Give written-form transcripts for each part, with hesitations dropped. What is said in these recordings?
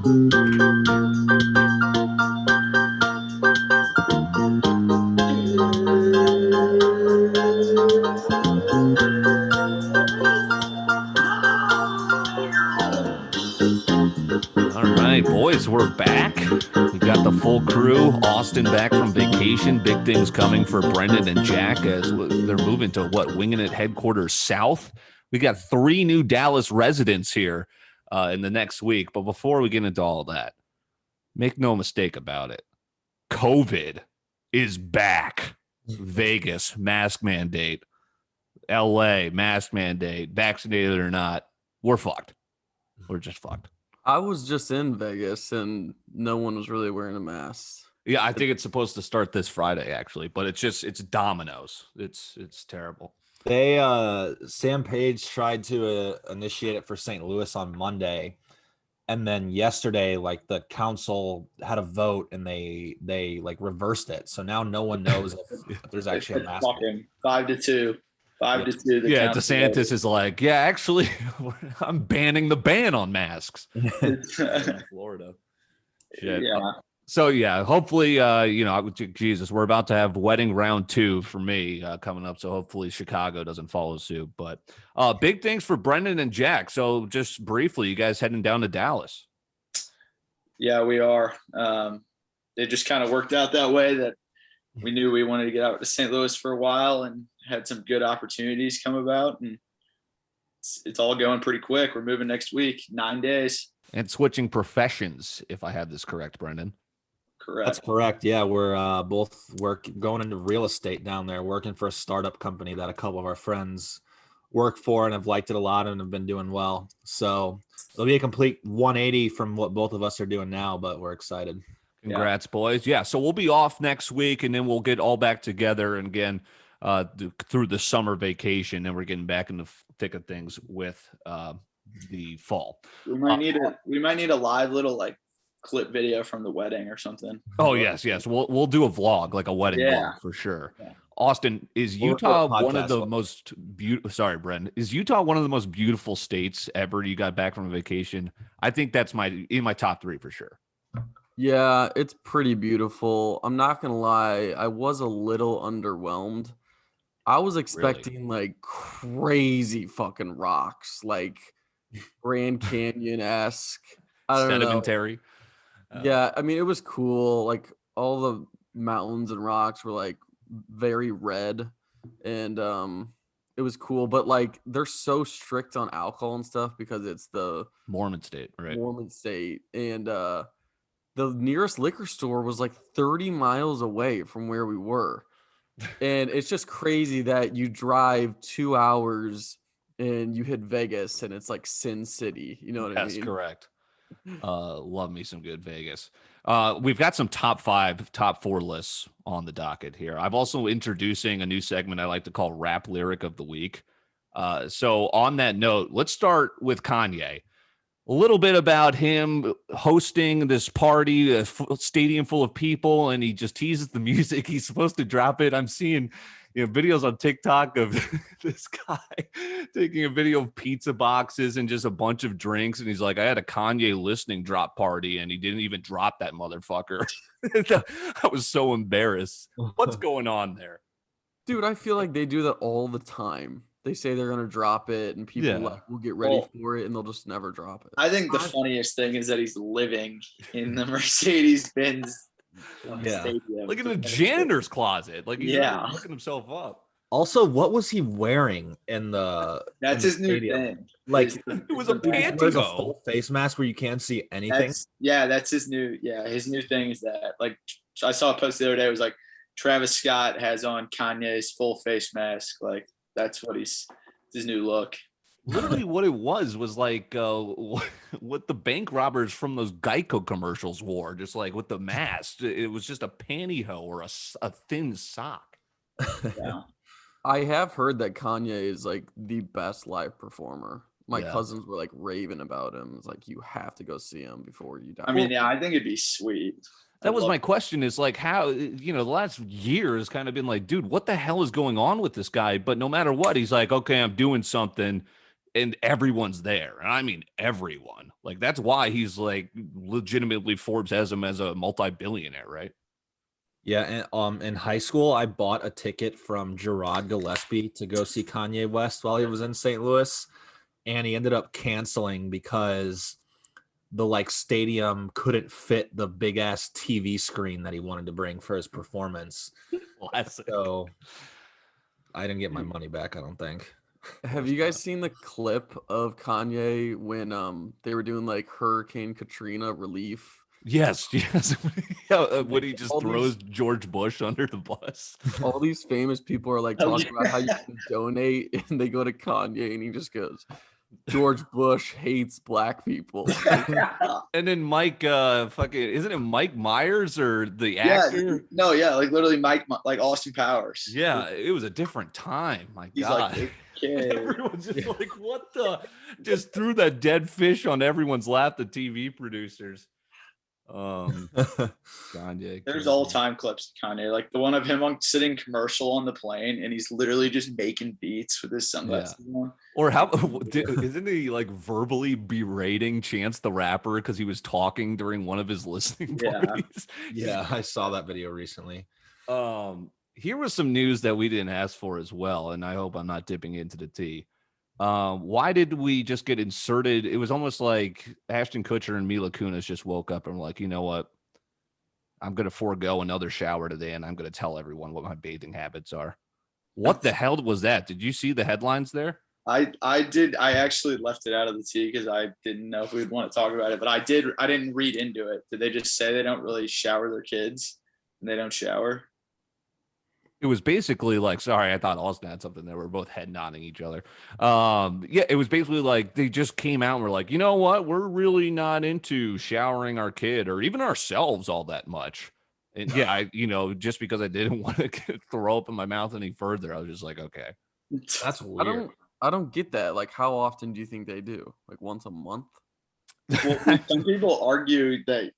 All right, boys, we're back. We got the full crew. Austin back from vacation. Big things coming for Brendan and Jack as they're moving to Wingin It headquarters south. We got 3 new Dallas residents here in the next week. But before we get into all that, make no mistake about it. COVID is back. Vegas, mask mandate. LA, mask mandate. Vaccinated or not, we're fucked. We're just fucked. I was just in Vegas and no one was really wearing a mask. Yeah, I think it's supposed to start this Friday, actually, but it's dominoes. It's terrible. They Sam Page tried to initiate it for St. Louis on Monday, and then yesterday, like, the council had a vote and they like reversed it. So now no one knows if there's actually a mask. 5-2. 5-2. Yeah, DeSantis is like, yeah, actually, I'm banning the ban on masks. Florida. Shit. Yeah. So yeah, hopefully, Jesus, we're about to have wedding round 2 for me coming up. So hopefully Chicago doesn't follow suit. But big things for Brendan and Jack. So just briefly, you guys heading down to Dallas? Yeah, we are. It just kind of worked out that way that we knew we wanted to get out to St. Louis for a while and had some good opportunities come about. And it's all going pretty quick. We're moving next week, 9 days. And switching professions, if I have this correct, Brendan. Correct. That's correct. Yeah, we're both going into real estate down there, working for a startup company that a couple of our friends work for and have liked it a lot and have been doing well. So it'll be a complete 180 from what both of us are doing now, but we're excited. Congrats, boys. Yeah, so we'll be off next week, and then we'll get all back together and again through the summer vacation, and we're getting back in the thick of things with the fall. We might need a live little like clip video from the wedding or something. Oh yes. We'll do a vlog, like a wedding vlog for sure. Yeah. Austin, is Utah one of the most beautiful? Sorry, Brendan. Is Utah one of the most beautiful states ever? You got back from a vacation. I think that's in my top 3 for sure. Yeah, it's pretty beautiful. I'm not gonna lie, I was a little underwhelmed. I was expecting like crazy fucking rocks, like Grand Canyon-esque. I don't know. Sedimentary. Yeah, I mean, it was cool. Like all the mountains and rocks were like very red, and it was cool. But like they're so strict on alcohol and stuff because it's the Mormon state, right? Mormon state, and the nearest liquor store was like 30 miles away from where we were. And it's just crazy that you drive 2 hours and you hit Vegas and it's like Sin City. You know what I mean? That's correct. Love me some good Vegas. We've got some top 5, top 4 lists on the docket here. I'm also introducing a new segment I like to call Rap Lyric of the Week. So on that note, let's start with Kanye. A little bit about him hosting this party, a stadium full of people, and he just teases the music. He's supposed to drop it. I'm seeing videos on TikTok of this guy taking a video of pizza boxes and just a bunch of drinks. And he's like, I had a Kanye listening drop party, and he didn't even drop that motherfucker. I was so embarrassed. What's going on there? Dude, I feel like they do that all the time. They say they're going to drop it and people will get ready for it and they'll just never drop it. I think the funniest thing is that he's living in the Mercedes-Benz stadium. Like in the janitor's closet. Like he's looking himself up. Also, what was he wearing in the That's his new thing. Like it was a pantyhose. There's a full face mask where you can't see anything. That's his new his new thing is that, like, I saw a post the other day, it was like Travis Scott has on Kanye's full face mask. Like that's what his new look. Literally what it was like what the bank robbers from those Geico commercials wore, just like with the mask. It was just a pantyhose or a thin sock. Yeah. I have heard that Kanye is like the best live performer. My cousins were like raving about him. It's like, you have to go see him before you die. I mean, I think it'd be sweet. That was my question, is like how, the last year has kind of been like, dude, what the hell is going on with this guy? But no matter what, he's like, okay, I'm doing something. and everyone's there. And I mean everyone. Like that's why he's like legitimately Forbes has him as a multi-billionaire, right? Yeah, and in high school, I bought a ticket from Gerard Gillespie to go see Kanye West while he was in St. Louis, and he ended up canceling because the like stadium couldn't fit the big ass TV screen that he wanted to bring for his performance. Classic. So I didn't get my money back, I don't think. Have you guys seen the clip of Kanye when they were doing like Hurricane Katrina relief? Yes. Yeah, when he just All throws these- George Bush under the bus. All these famous people are like Oh, talking about how you can donate, and they go to Kanye, and he just goes, "George Bush hates black people." And then Mike, isn't it Mike Myers or the Yeah, actor? no, yeah, like literally like Austin Powers. Yeah, it was a different time. My He's God. like, okay. Everyone's just like, what the? Just threw that dead fish on everyone's lap, the TV producers. Kanye. There's crazy. all time clips of Kanye, like the one of him on sitting commercial on the plane, and he's literally just making beats with his sunglasses on. Or how isn't he like verbally berating Chance the Rapper because he was talking during one of his listening Yeah. parties? Yeah, I saw that video recently. Here was some news that we didn't ask for as well, and I hope I'm not dipping into the tea. Why did we just get inserted? It was almost like Ashton Kutcher and Mila Kunis just woke up and were like, you know what? I'm going to forego another shower today, and I'm going to tell everyone what my bathing habits are. What the hell was that? Did you see the headlines there? I did. I actually left it out of the tea because I didn't know if we'd want to talk about it, but I did. I didn't read into it. Did they just say they don't really shower their kids and they don't shower? It was basically like, sorry, I thought Austin had something there. We're both head nodding each other. Yeah, it was basically like they just came out and were like, you know what? We're really not into showering our kid or even ourselves all that much. And yeah, just because I didn't want to throw up in my mouth any further, I was just like, okay. That's weird. I don't get that. Like, how often do you think they do? Like once a month? Well, some people argue that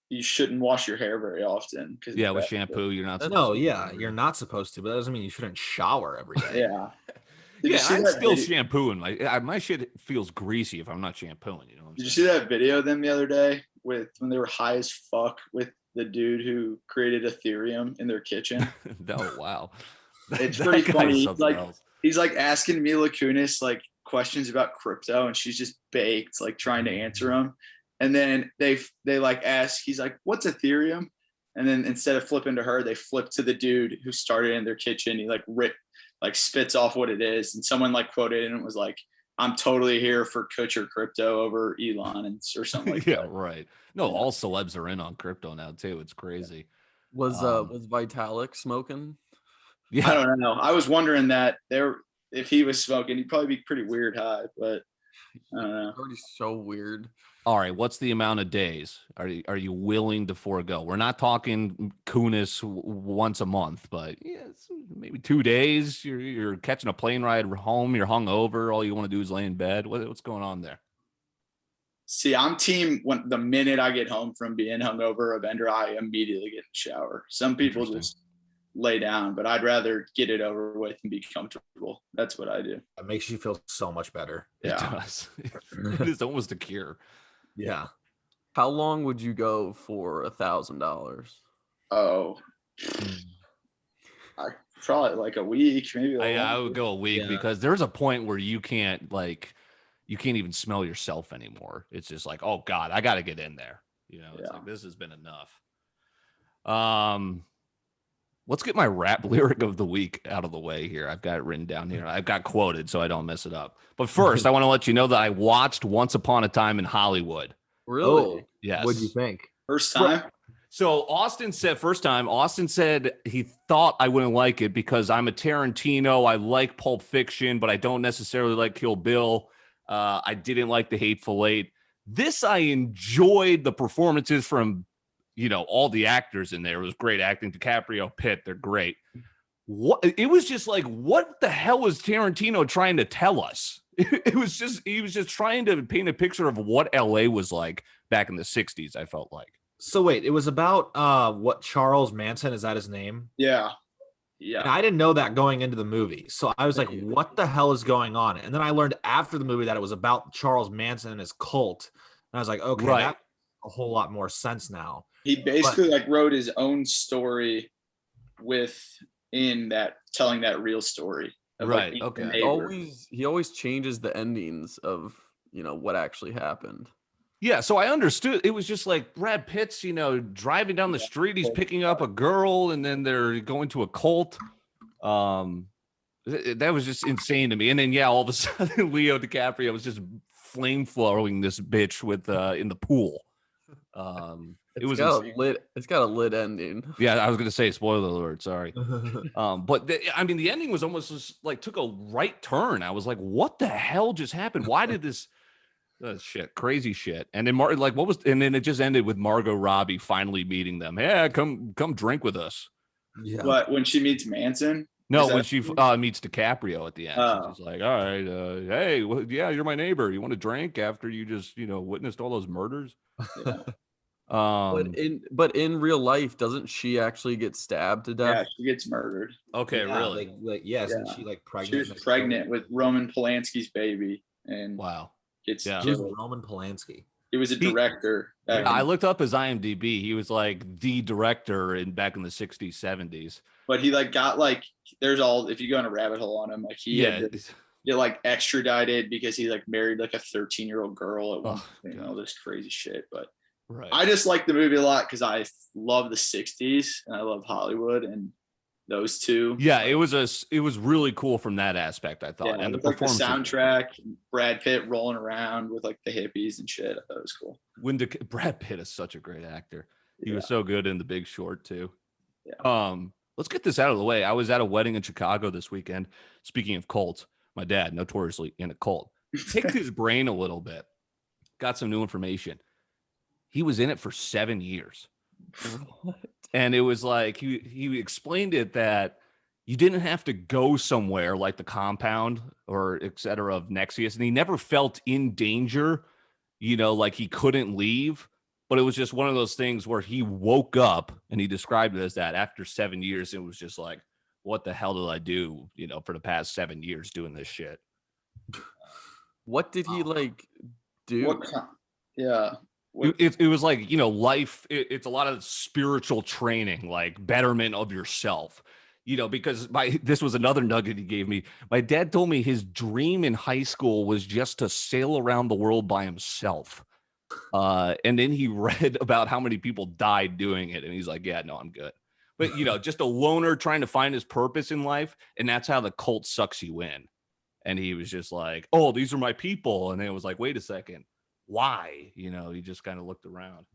you shouldn't wash your hair very often. Yeah, with shampoo, you're not. No, yeah, you're not supposed to, but that doesn't mean you shouldn't shower every day. Yeah. Did you Yeah, see I'm that still video- shampooing. My shit feels greasy if I'm not shampooing. You know what I'm Did you saying? see that video of them the other day with when they were high as fuck with the dude who created Ethereum in their kitchen? Oh wow, It's That pretty guy's funny. He's something like, else. he's like asking Mila Kunis like questions about crypto, and she's just baked, like trying to answer them. And then they like ask, he's like, "What's Ethereum?" And then instead of flipping to her, they flip to the dude who started in their kitchen. He like spits off what it is, and someone like quoted and it was like, "I'm totally here for Kutcher crypto over Elon," and or something like Yeah, that. right. No, all celebs are in on crypto now too. It's crazy. Was Um, Vitalik smoking? Yeah, I don't know. I was wondering that if he was smoking, he'd probably be pretty weird high, but I don't know. Already so weird. all right. What's the amount of days are you willing to forego? We're not talking Kunis once a month, but yeah, it's maybe 2 days. You're catching a plane ride home. You're hungover. All you want to do is lay in bed. What's going on there? See, I'm team when the minute I get home from being hungover or a bender, I immediately get in the shower. Some people Interesting. just lay down, but I'd rather get it over with and be comfortable. That's what I do. It makes you feel so much better. It Yeah. does. It is almost a cure. Yeah. How long would you go for $1,000? Oh, I probably like a week, maybe. I would go a week Yeah. because there's a point where you can't even smell yourself anymore. It's just like, oh God, I got to get in there. It's Yeah. like, this has been enough. Let's get my rap lyric of the week out of the way here. I've got it written down here. I've got quoted so I don't mess it up. But first, I want to let you know that I watched Once Upon a Time in Hollywood. Really? Yes. What'd you think? First time. So Austin said he thought I wouldn't like it because I'm a Tarantino. I like Pulp Fiction, but I don't necessarily like Kill Bill. I didn't like The Hateful Eight. This I enjoyed the performances from, all the actors in there. It was great acting. DiCaprio, Pitt, they're great. It was just like, what the hell was Tarantino trying to tell us? He was just trying to paint a picture of what LA was like back in the 60s, I felt like. So wait, it was about what Charles Manson, is that his name? Yeah. And I didn't know that going into the movie. So I was like, what the hell is going on? And then I learned after the movie that it was about Charles Manson and his cult. And I was like, okay, that makes a whole lot more sense now. He basically like wrote his own story within that, telling that real story. Right. Like, Okay. He always changes the endings of, you know, what actually happened. Yeah, so I understood. It was just like Brad Pitt's, driving down the street. He's picking up a girl, and then they're going to a cult. That was just insane to me. And then, all of a sudden, Leo DiCaprio was just flame throwing this bitch with in the pool. It's got a lit ending. Yeah, I was gonna say spoiler alert. Sorry. But the ending was almost just like took a right turn. I was like, what the hell just happened? Why did this? Crazy shit. And then and then it just ended with Margot Robbie finally meeting them. Yeah, come drink with us. Yeah. What, when she meets Manson? No, when she meets DiCaprio at the end, she's like, all right, hey, you're my neighbor. You want to drink after you just, witnessed all those murders? Yeah. But in real life, doesn't she actually get stabbed to death? Yeah, she gets murdered. Okay, really? Isn't she like pregnant? She was pregnant with Roman Polanski's baby, and wow. Gets Who's Roman Polanski? He was a director. I looked up his IMDb. He was like the director back in the 60s, 70s. But he got there's all, if you go on a rabbit hole on him, like he had like extradited because he like married like a 13-year-old girl at one point, all this crazy shit. But I just like the movie a lot because I love the 60s and I love Hollywood and those two. Yeah, it was really cool from that aspect, I thought. And the performance, the soundtrack, Brad Pitt rolling around with like the hippies and shit. I thought it was cool. Brad Pitt is such a great actor. He was so good in The Big Short too. Yeah. Let's get this out of the way. I was at a wedding in Chicago this weekend. Speaking of cults, my dad, notoriously in a cult, picked his brain a little bit, got some new information. He was in it for 7 years. What? And it was like he explained it that you didn't have to go somewhere like the compound or et cetera of Nexius, and he never felt in danger, like he couldn't leave. But it was just one of those things where he woke up, and he described it as that after 7 years, it was just like, what the hell did I do, for the past 7 years doing this shit? What did he do? It was like, life. It's a lot of spiritual training, like betterment of yourself, because this was another nugget he gave me. My dad told me his dream in high school was just to sail around the world by himself. And then he read about how many people died doing it. And he's like, yeah, no, I'm good. But, just a loner trying to find his purpose in life. And that's how the cult sucks you in. And he was just like, oh, these are my people. And then it was like, wait a second. Why? He just kind of looked around.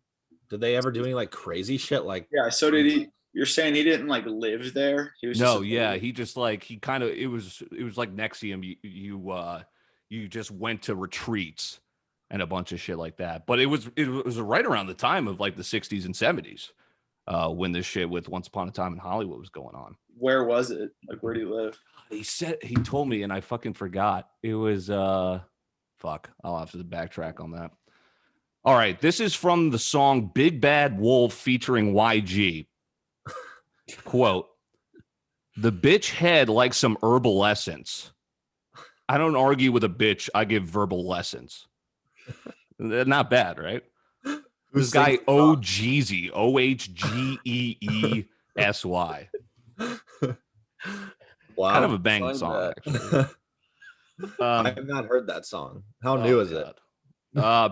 Did they ever do any like crazy shit? So did he? You're saying he didn't like live there? He was he just like he kind of it was like Nexium. You just went to retreats and a bunch of shit like that. But it was right around the time of like the 60s and 70s when this shit with Once Upon a Time in Hollywood was going on. Where was it? Like, where do you live? He told me, and I fucking forgot. It was fuck. I'll have to backtrack on that. All right, this is from the song Big Bad Wolf featuring YG. Quote, the bitch head like some herbal essence. I don't argue with a bitch. I give verbal lessons. Not bad, right? This guy O-Jeezy, OHGEESY. Wow. Kind of a banging song, actually. I have not heard that song. How new is it?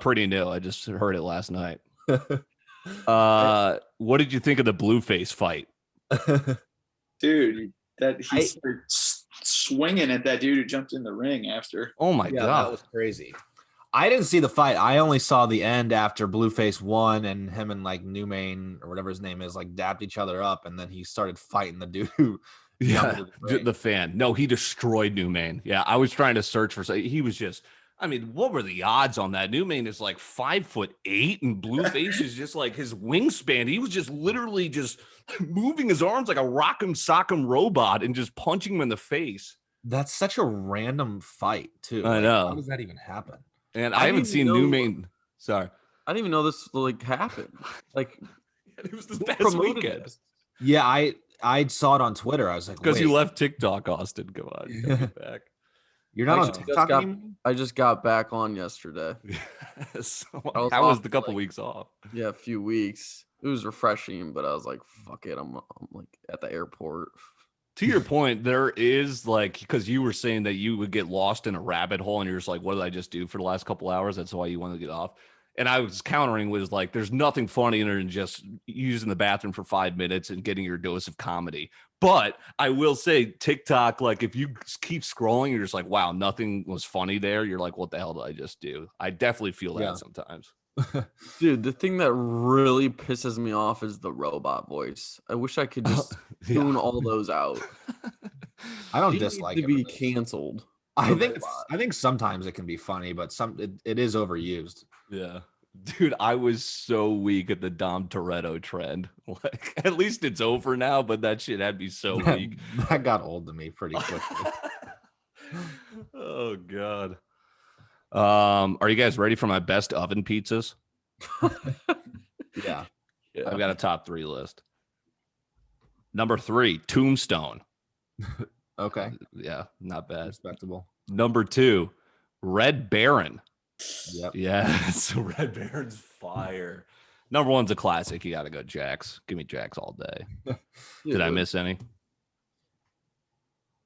Pretty new. I just heard it last night. What did you think of the Blueface fight? Dude, that he started swinging at that dude who jumped in the ring after. Oh my God. That was crazy. I didn't see the fight. I only saw the end after Blueface won and him and like Newman or whatever his name is like dapped each other up, and then he started fighting the dude. Yeah, the fan. No, he destroyed Newman. Yeah, I was trying to search for. He was just. I mean, what were the odds on that? Newman is like 5'8", and Blueface is just like his wingspan. He was just literally just moving his arms like a rock'em sock'em robot and just punching him in the face. That's such a random fight, too. I know. How does that even happen? And I haven't seen Newman. Sorry, I didn't even know this like happened. Like it was this past weekend. Yeah, I saw it on Twitter. I was like, Because wait, you left TikTok, Austin. Come on, you gotta get back. you're not on Actually, TikTok anymore? I just got back on yesterday. So, I was how was off the for, couple like, weeks off? Yeah, a few weeks. It was refreshing, but I was like, fuck it. I'm like at the airport. To your point, there is like, because you were saying that you would get lost in a rabbit hole and you're just like, what did I just do for the last couple hours? That's why you wanted to get off. And I was countering was like, there's nothing funnier than just using the bathroom for 5 minutes and getting your dose of comedy. But I will say TikTok, like if you keep scrolling, you're just like, wow, nothing was funny there. You're like, what the hell did I just do? I definitely feel that Yeah. sometimes. Dude, the thing that really pisses me off is the robot voice. I wish I could just tune all those out. I don't She needs dislike to it. be canceled. I the think robot. I think sometimes it can be funny, but it is overused. Yeah. Dude, I was so weak at the Dom Toretto trend. Like, at least it's over now, but that shit had me so weak. That got old to me pretty quickly. Oh God. Are you guys ready for my best oven pizzas? Yeah. I've got a top 3 list. Number 3, Tombstone. Okay. Yeah, not bad. Respectable. Number 2, Red Baron. Yep. Yeah, so Red Baron's fire. Number 1's a classic. You got to go Jax. Give me Jax all day. Did I miss any?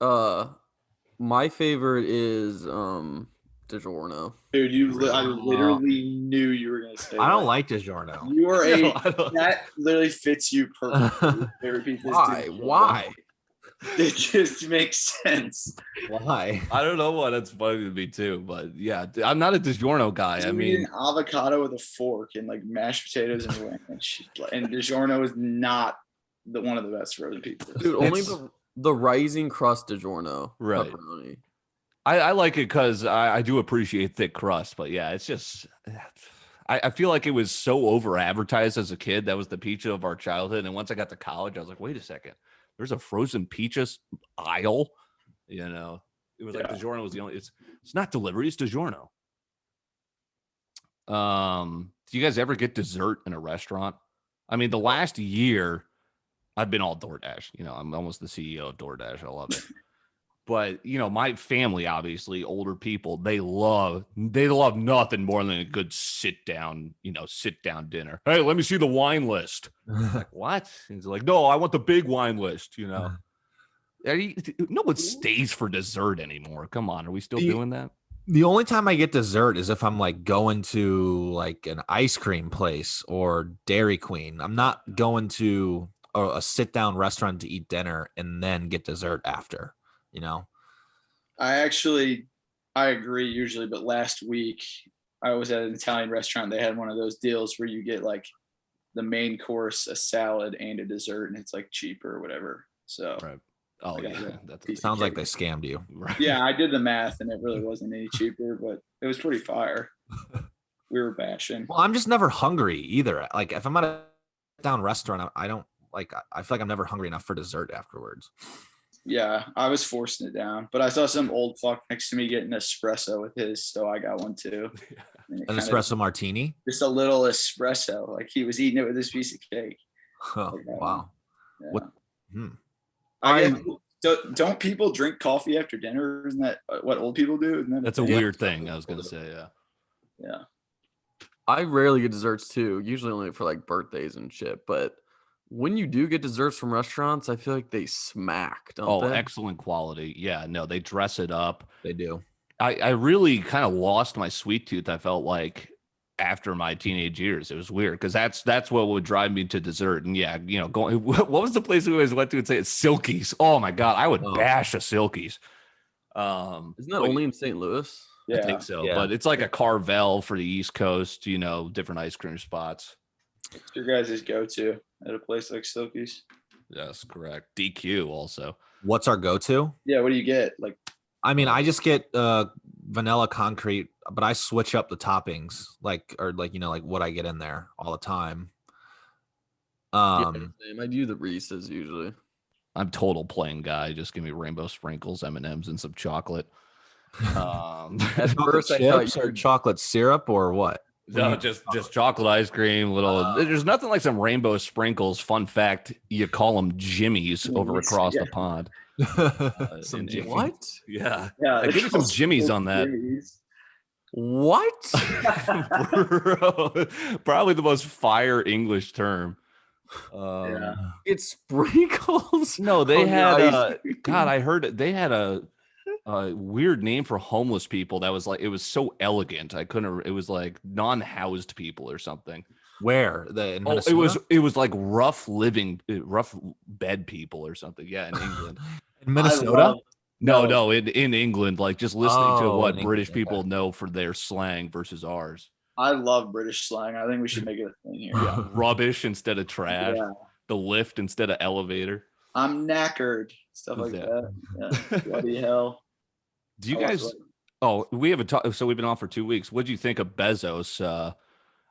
My favorite is DiGiorno. Dude, I literally knew you were gonna say. I don't that. like DiGiorno. You are No, I don't. that literally fits you perfectly. Favorite pizza is Why? DiGiorno. Why? It just makes sense. Why? I don't know why that's funny to me too, but yeah, I'm not a DiGiorno guy. I You eat mean, an avocado with a fork and like mashed potatoes and ranch. And DiGiorno is not one of the best frozen pizzas. Dude, only It's- the rising crust DiGiorno. Right. Pepperoni. I like it because I do appreciate thick crust, but yeah, it's just I feel like it was so over advertised as a kid. That was the pizza of our childhood. And once I got to college, I was like, wait a second, there's a frozen pizza aisle. You know, it was like DiGiorno was the only. It's not delivery, it's DiGiorno. Do you guys ever get dessert in a restaurant? I mean, the last year I've been all DoorDash. You know, I'm almost the CEO of DoorDash. I love it. But you know, my family, obviously, older people, they love nothing more than a good sit down dinner. Hey, let me see the wine list. Like, what? He's like, no, I want the big wine list. You know, no one stays for dessert anymore. Come on, are we still doing that? The only time I get dessert is if I'm like going to like an ice cream place or Dairy Queen. I'm not going to a sit down restaurant to eat dinner and then get dessert after. You know, I agree usually, but last week I was at an Italian restaurant. They had one of those deals where you get like the main course, a salad, and a dessert, and it's like cheaper or whatever. So, Right. Oh yeah, that sounds like they scammed you. right. Yeah, I did the math, and it really wasn't any cheaper, but it was pretty fire. We were bashing. Well, I'm just never hungry either. Like if I'm at a down restaurant, I don't like. I feel like I'm never hungry enough for dessert afterwards. Yeah, I was forcing it down, but I saw some old fuck next to me getting an espresso with his, so I got one too. An espresso martini? Just a little espresso, like he was eating it with his piece of cake. Oh, wow. Yeah. What? I guess, don't people drink coffee after dinner? Isn't that what old people do? Isn't that That's a weird thing. I was gonna say, yeah. Yeah. I rarely get desserts too. Usually only for like birthdays and shit. But when you do get desserts from restaurants, I feel like they smack, don't they? Excellent quality. Yeah, no, they dress it up. They do. I really kind of lost my sweet tooth. I felt like after my teenage years, it was weird because that's what would drive me to dessert. And yeah, you know, going. What was the place we always went to and say it's Silkies? Oh my god, I would bash a Silkies. Isn't that only in St. Louis? Yeah. I think so, Yeah. but it's like a Carvel for the East Coast. You know, different ice cream spots. What's your guys' go-to at a place like Silky's? Yes, correct. DQ also. What's our go-to? Yeah, what do you get? Like, I mean, I just get vanilla concrete, but I switch up the toppings, like what I get in there all the time. Yeah, same. I do the Reese's usually. I'm total plain guy. Just give me rainbow sprinkles, M&Ms, and some chocolate. At chocolate first, I thought chips or chocolate syrup or what? No, just chocolate ice cream. There's nothing like some rainbow sprinkles. Fun fact: you call them jimmies over across the pond. Some What? Yeah, Yeah, give me some jimmies on that. What? Bro, probably the most fire English term. Yeah. It's sprinkles. No, they on your had. ice God, I heard they had a weird name for homeless people that was like it was so elegant. I couldn't. It was like non-housed people or something. Where in Oh, Minnesota? it was like rough bed people or something. Yeah, in England. In Minnesota? No, in England, like just listening to Oh, what in British England, people know for their slang versus ours. I love British slang. I think we should make it a thing here. Yeah, rubbish instead of trash. Yeah. The lift instead of elevator. I'm knackered. Stuff like that. Yeah. Bloody hell. Do you I love guys? it. Oh, we have a talk. So we've been on for 2 weeks. What do you think of Bezos?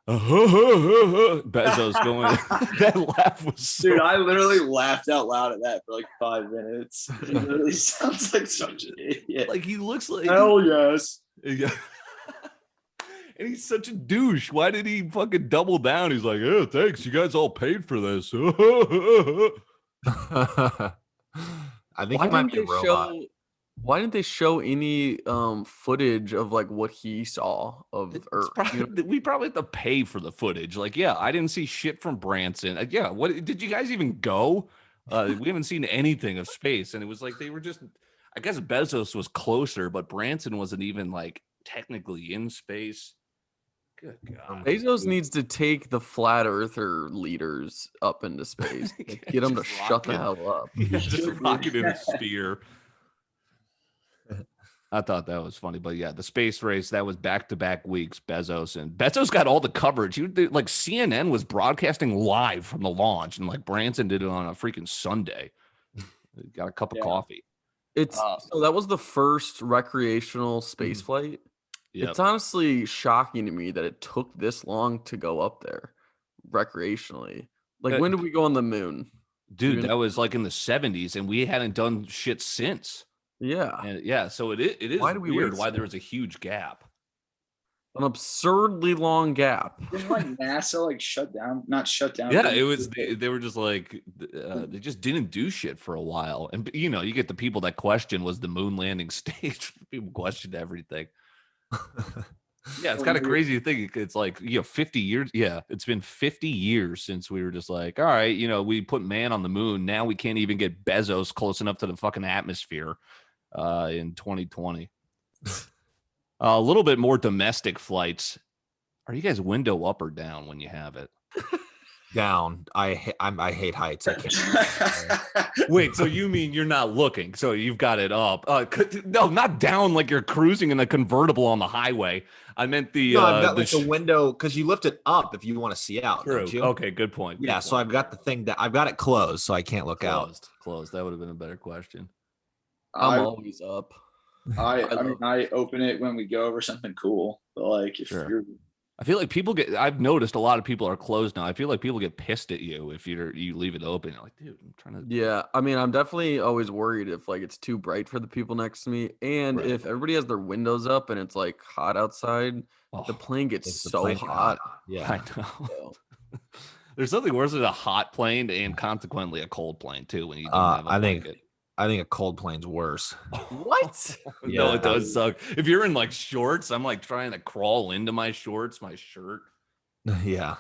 Bezos going. That laugh was so. Dude, I literally laughed out loud at that for like 5 minutes. He literally sounds like such an idiot. Like he looks like. Hell yes. Yeah. And he's such a douche. Why did he fucking double down? He's like, "Oh, thanks. You guys all paid for this." I think he might be a robot. Why didn't they show any footage of like what he saw of Earth? We probably have to pay for the footage. Like, yeah, I didn't see shit from Branson. Yeah, what did you guys even go? We haven't seen anything of space, and it was like they were just. I guess Bezos was closer, but Branson wasn't even like technically in space. Good God. Bezos needs to take the flat earther leaders up into space. Like, get them to Just shut the rocket. hell up. Yeah, just rocket in a spear. I thought that was funny, but yeah, the space race, that was back-to-back weeks. Bezos got all the coverage. Like CNN was broadcasting live from the launch, and like Branson did it on a freaking Sunday. Got a cup of coffee. So that was the first recreational space flight. Yep. It's honestly shocking to me that it took this long to go up there recreationally. Like, when did we go on the moon? Dude, that was like in the 70s, and we hadn't done shit since. Yeah. And yeah, so it is weird why there was a huge gap. An absurdly long gap. Didn't like NASA like shut down? Not shut down. Yeah, it was. They were just like they just didn't do shit for a while, and you know, you get the people that question was the moon landing stage. People questioned everything. Yeah, it's kind of crazy to think it's like 50 years. Yeah, it's been 50 years since we were just like, all right, we put man on the moon. Now we can't even get Bezos close enough to the fucking atmosphere in 2020. A little bit more domestic flights. Are you guys window up or down when you have it? Down. I hate heights. I can't. Wait, so you mean you're not looking? So you've got it up? No, not down like you're cruising in a convertible on the highway. I meant the. No, I've got like the window because you lift it up if you want to see out. True. Don't you? Okay, good point. Yeah, so I've got the thing that I've got it closed, so I can't look out. Closed. That would have been a better question. I'm always up. I open it when we go over something cool. But like if you're I feel like I've noticed a lot of people are closed now. I feel like people get pissed at you if you leave it open. You're like, dude, I'm trying to. Yeah, I mean, I'm definitely always worried if like it's too bright for the people next to me, and if everybody has their windows up and it's like hot outside, the plane gets so hot. Yeah, I know. There's something worse than a hot plane and consequently a cold plane too. When you don't have a blanket. I think a cold plane's worse. What? No, it does suck. If you're in like shorts, I'm like trying to crawl into my shorts, my shirt. Yeah.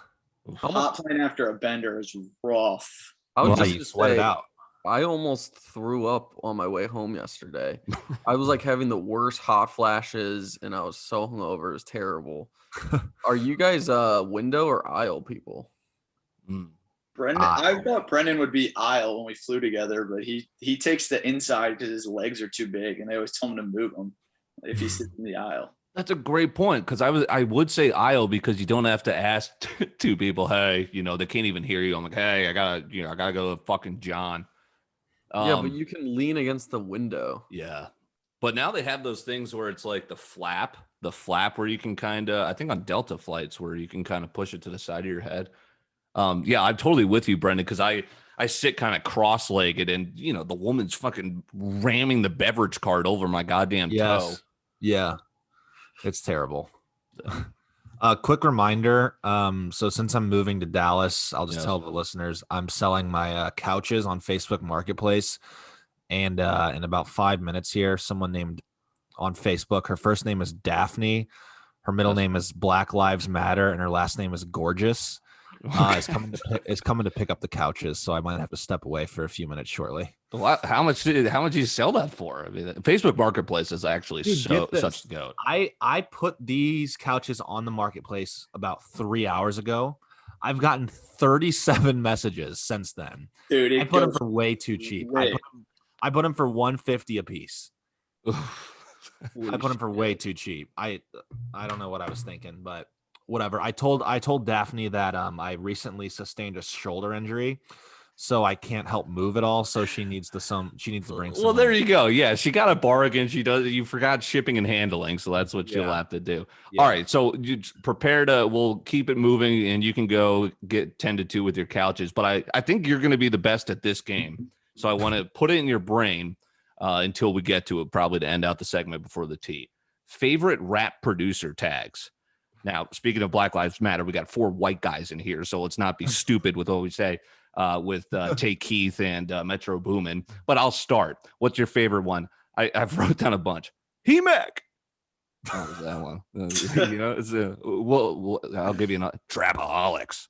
Hot plane after a bender is rough. I was you sweat it out. I almost threw up on my way home yesterday. I was like having the worst hot flashes, and I was so hungover. It was terrible. Are you guys window or aisle people? Brendan, I thought Brendan would be aisle when we flew together, but he takes the inside because his legs are too big, and they always tell him to move them if he sits in the aisle. That's a great point because I would say aisle because you don't have to ask two people. Hey, they can't even hear you. I'm like, hey, I gotta go to fucking John. Yeah, but you can lean against the window. Yeah, but now they have those things where it's like the flap where you can kind of. I think on Delta flights where you can kind of push it to the side of your head. Yeah, I'm totally with you, Brendan, because I sit kind of cross-legged and, the woman's fucking ramming the beverage cart over my goddamn toe. Yeah. It's terrible. Quick reminder. So since I'm moving to Dallas, I'll just Yes. tell the listeners I'm selling my couches on Facebook Marketplace. And in about 5 minutes here, someone named on Facebook, her first name is Daphne, her middle name is Black Lives Matter, and her last name is Gorgeous. Is coming to pick up the couches, so I might have to step away for a few minutes shortly. How much did you sell that for? I mean, Facebook Marketplace is actually Dude, get this. such a goat. I put these couches on the marketplace about 3 hours ago. I've gotten 37 messages since then. Dude, I put them for way too cheap. I put them for $150 a piece. I put them for way too cheap. I don't know what I was thinking, but whatever. I told Daphne that I recently sustained a shoulder injury, so I can't help move at all. So she needs to bring some. Well, there you go. Yeah, she got a bargain. You forgot shipping and handling, so that's what she'll have to do. Yeah. All right, so you prepare to. We'll keep it moving, and you can go get tended to with your couches. But I think you're going to be the best at this game. So I want to put it in your brain until we get to it, probably to end out the segment before the tea. Favorite rap producer tags. Now, speaking of Black Lives Matter, we got 4 white guys in here, so let's not be stupid with what we say with Take Keith and Metro Boomin. But I'll start. What's your favorite one? I've wrote down a bunch. He-Mac. What was that one? It's I'll give you another. Trapaholics.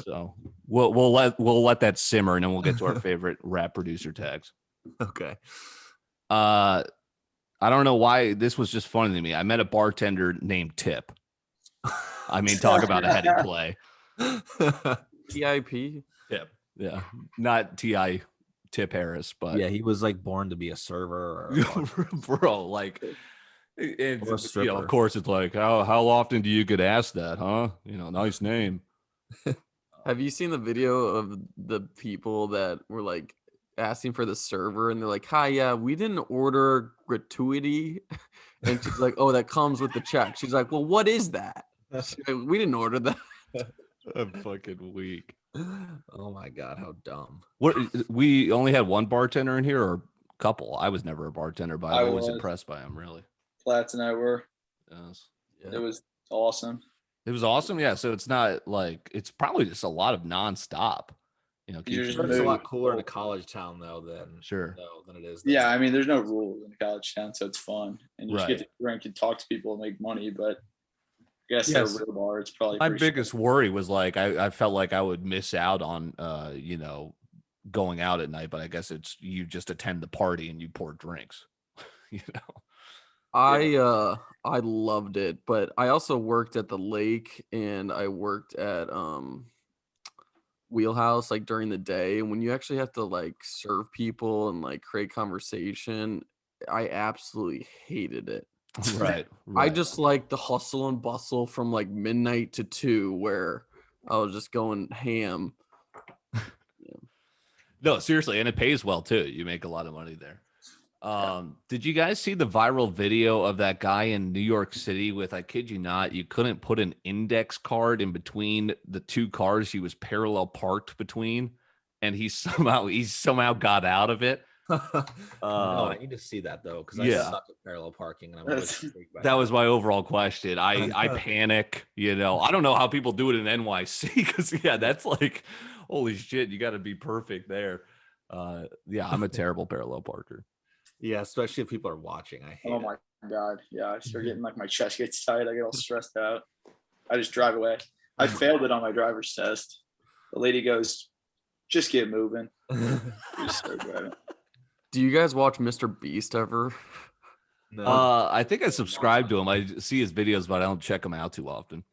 So we'll let that simmer, and then we'll get to our favorite rap producer tags. Okay. I don't know why this was just funny to me. I met a bartender named Tip. I mean, talk about a heady play. TIP. Tip. Yeah. Not T.I. Tip Harris, but Yeah, he was like born to be a server. bro, like Or a stripper. of course it's like, how often do you get asked that, huh? Nice name. Have you seen the video of the people that were like asking for the server and they're like, hi, yeah, we didn't order gratuity. And she's like, oh, that comes with the check. She's like, well, what is that? She's like, we didn't order that. I'm fucking weak. Oh my God, how dumb. We only had one bartender in here, or a couple. I was never a bartender, but I I'm always was. impressed by him, really. Platts and I were. Yes. It was awesome. It was awesome. Yeah. So it's not like, it's probably just a lot of nonstop. You're keeps just you It's a moving. lot cooler in a college town though than it is. Yeah, I mean, there's no rules in a college town, so it's fun, and you just Right. get to drink and talk to people and make money. But I guess Yes. at a real bar, it's probably My pretty biggest worry was like, I felt like I would miss out on, going out at night, but I guess it's, you just attend the party and you pour drinks, I loved it, but I also worked at the lake and I worked at Wheelhouse like during the day, and when you actually have to like serve people and like create conversation, I absolutely hated it. Right. I just like the hustle and bustle from like midnight to 2 where I was just going ham. No, seriously, and it pays well too. You make a lot of money there. Did you guys see the viral video of that guy in New York City with, I kid you not, you couldn't put an index card in between the 2 cars he was parallel parked between, and he somehow got out of it. No, I need to see that though, because I suck at parallel parking, and I'm always intrigued by That was my overall question. I panic, I don't know how people do it in NYC, because that's like, holy shit, you got to be perfect there. I'm a terrible parallel parker. Yeah, especially if people are watching. I hate Oh my God. Yeah, I start getting like my chest gets tight. I get all stressed out. I just drive away. I failed it on my driver's test. The lady goes, just get moving. Just start driving. Do you guys watch Mr. Beast ever? No. I think I subscribe to him. I see his videos, but I don't check them out too often.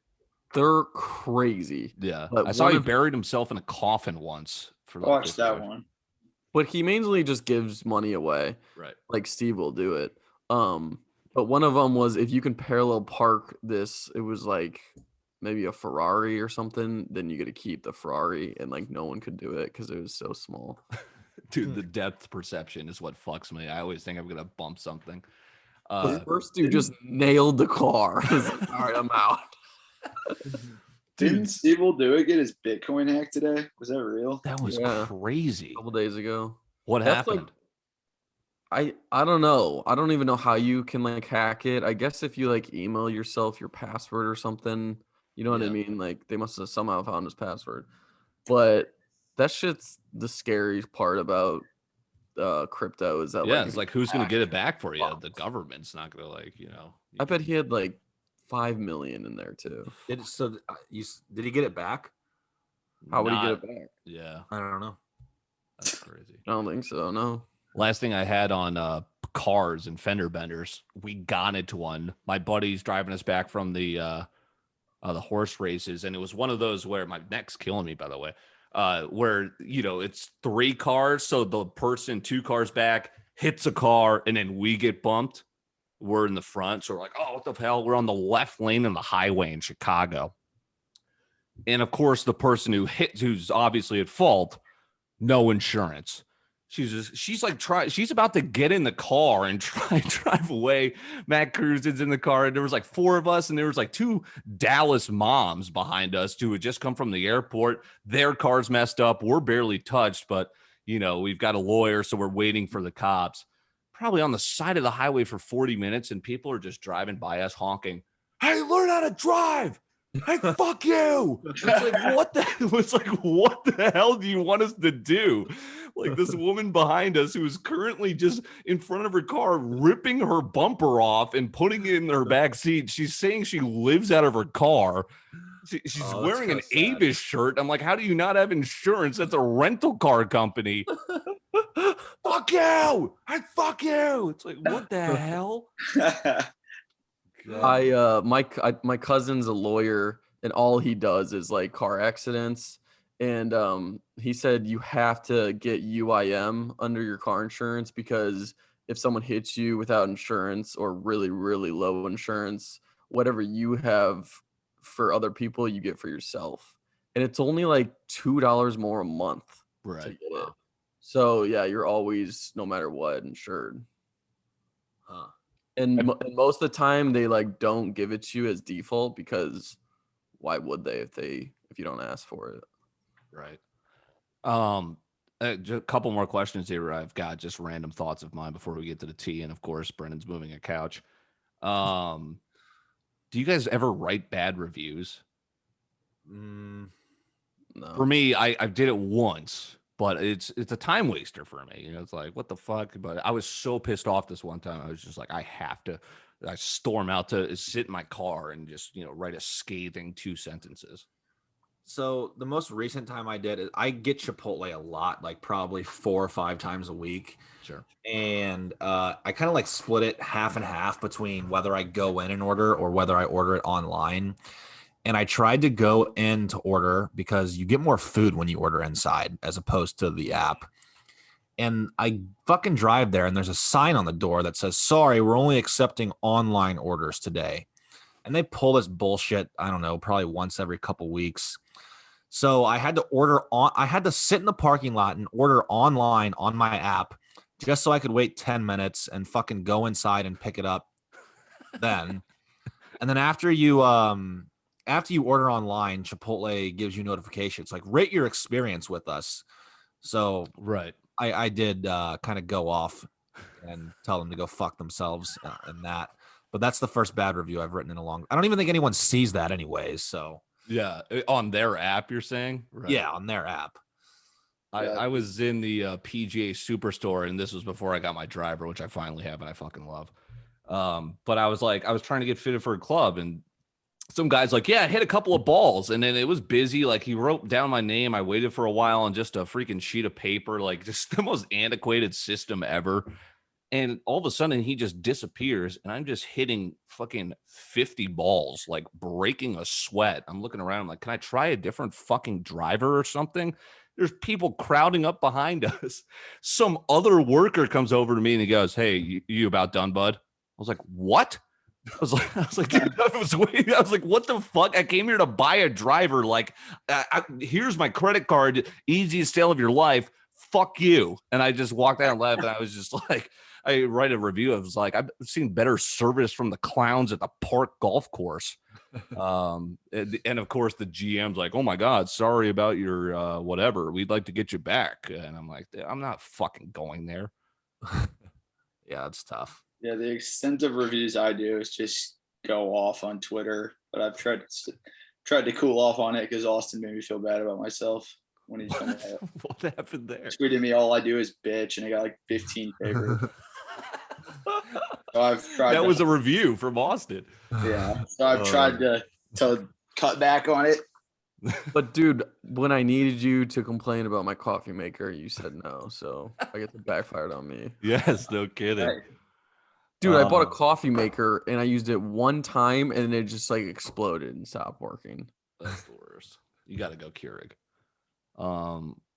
They're crazy. Yeah, But I saw one he of- buried himself in a coffin once. For like Watch 50 that years. one. But he mainly just gives money away. Right. Like Steve will do it. But one of them was if you can parallel park this, it was like maybe a Ferrari or something, then you get to keep the Ferrari, and like no one could do it because it was so small. Dude, the depth perception is what fucks me. I always think I'm gonna bump something. The first dude just nailed the car. He's like, all right, I'm out. Didn't Steve will do it get his Bitcoin hacked today? Was that real? That was Yeah. crazy. A couple days ago. What That's happened? I don't know. I don't even know how you can like hack it. I guess if you like email yourself your password or something, you know what I Yeah. mean? Like they must have somehow found his password. But that shit's the scary part about crypto is that Yeah, like it's if you like who's gonna hack get it it, back for you? The fucked. government's not gonna like, you I bet can- he had like 5 million in there too. Did he get it back? How would he get not. it back? Yeah, I don't know. that's crazy. I don't think so. No. Last thing I had on cars and fender benders, we got into one. My buddy's driving us back from the horse races, and it was one of those where my neck's killing me, by the way. Where it's 3 cars, so the person 2 cars back hits a car, and then we get bumped. We're in the front, so we're like, oh, what the hell? We're on the left lane in the highway in Chicago, and of course, the person who's obviously at fault, no insurance. She's about to get in the car and try and drive away. Matt Cruz is in the car, and there was like 4 of us, and there was like 2 Dallas moms behind us who had just come from the airport. Their car's messed up. We're barely touched, but we've got a lawyer, so we're waiting for the cops. Probably on the side of the highway for 40 minutes, and people are just driving by us honking, "Hey, learn how to drive. Hey, fuck you." It's like, what the hell do you want us to do? Like this woman behind us who is currently just in front of her car, ripping her bumper off and putting it in her back seat. She's saying she lives out of her car. She's Oh, that's wearing an kinda sad. Avis shirt. I'm like, how do you not have insurance? That's a rental car company. Fuck you. Fuck you. It's like, what the hell? My cousin's a lawyer, and all he does is like car accidents. And he said you have to get UIM under your car insurance, because if someone hits you without insurance or really, really low insurance, whatever you have for other people, you get for yourself. And it's only like $2 more a month to Right. get it. So yeah, you're always, no matter what, insured. Huh. And most of the time they like don't give it to you as default, because why would they if you don't ask for it? Right. Just a couple more questions here. I've got just random thoughts of mine before we get to the tea, and of course, Brendan's moving a couch. Do you guys ever write bad reviews? No. For me, I did it once, but it's a time waster for me. It's like, what the fuck? But I was so pissed off this one time. I was just like, I have to. I storm out to sit in my car and just write a scathing 2 sentences. So the most recent time I did it, I get Chipotle a lot, like probably 4 or 5 times a week. Sure. And I kind of like split it half and half between whether I go in and order or whether I order it online. And I tried to go in to order because you get more food when you order inside as opposed to the app. And I fucking drive there, and there's a sign on the door that says, "Sorry, we're only accepting online orders today." And they pull this bullshit, I don't know, probably once every couple weeks. So I had to sit in the parking lot and order online on my app just so I could wait 10 minutes and fucking go inside and pick it up then. And then after you order online, Chipotle gives you notifications like, rate your experience with us. So Right. I did kind of go off and tell them to go fuck themselves and that. But that's the first bad review I've written in a long. I don't even think anyone sees that anyways. So Yeah, on their app, you're saying? Right. yeah, on their app. I was in the PGA Superstore, and this was before I got my driver, which I finally have and I fucking love. But I was trying to get fitted for a club, and some guy's like, "Yeah, I hit a couple of balls," and then it was busy. Like he wrote down my name. I waited for a while on just a freaking sheet of paper, like just the most antiquated system ever. And all of a sudden, he just disappears, and I'm just hitting fucking 50 balls, like breaking a sweat. I'm looking around, I'm like, can I try a different fucking driver or something? There's people crowding up behind us. Some other worker comes over to me and he goes, "Hey, you about done, bud?" I was like, "What?" I was like, dude, I was waiting. I was like, what the fuck? I came here to buy a driver. Like, here's my credit card. Easiest sale of your life. Fuck you. And I just walked out and left. And I was just like, I write a review. I was like, I've seen better service from the clowns at the park golf course. And of course the GM's like, "Oh my God, sorry about your whatever. We'd like to get you back." And I'm like, I'm not fucking going there. Yeah, it's tough. Yeah, the extent of reviews I do is just go off on Twitter, but I've tried to cool off on it because Austin made me feel bad about myself when he told me What happened there? tweeted me all I do is bitch, and I got like 15 favorites. So I've tried. That was a review from Austin. Yeah. So I've tried to cut back on it. But dude, when I needed you to complain about my coffee maker, you said no. So I guess it backfired on me. Yes, no kidding. Right. Dude, I bought a coffee maker and I used it one time and it just like exploded and stopped working. That's the worst. You got to go Keurig.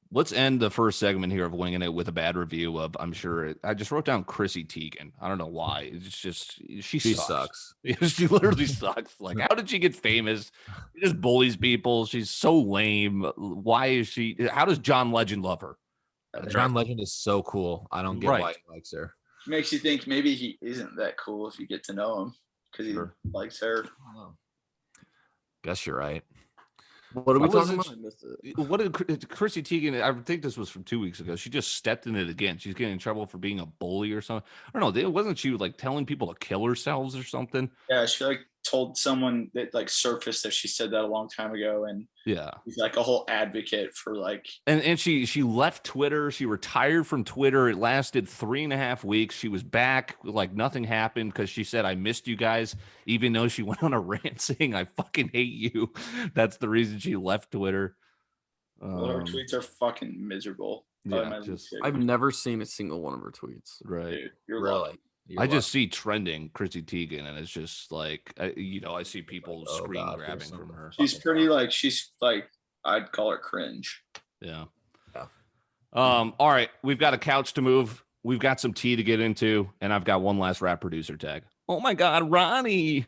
Let's end the first segment here of Winging It with a bad review of, I just wrote down Chrissy Teigen. I don't know why. It's just, she sucks. She literally sucks. Like, how did she get famous? She just bullies people. She's so lame. Why is she, how does John Legend love her? John Legend is so cool. I don't get why he likes her. Makes you think maybe he isn't that cool if you get to know him because he likes her. Guess you're right. What are we What was talking it? about? I missed it. What did Chrissy Teigen? I think this was from 2 weeks ago. She just stepped in it again. She's getting in trouble for being a bully or something. I don't know. Wasn't she like telling people to kill themselves or something? Yeah, she like told someone that like surfaced that she said that a long time ago, and Yeah, he's like a whole advocate for like. and she left Twitter. She retired from Twitter. It lasted 3.5 weeks. She was back like nothing happened because she said, "I missed you guys," even though she went on a rant saying, "I fucking hate you." That's the reason she left Twitter. Well, her tweets are fucking miserable. Yeah, I've never seen a single one of her tweets. right. Dude, you're Really? I just see trending Chrissy Teigen, and it's just like I see people Oh, screen God, grabbing here's from something. her. She's pretty like I'd call her cringe. Yeah. Yeah. All right, we've got a couch to move. We've got some tea to get into, and I've got one last rap producer tag. Oh my God, Ronnie.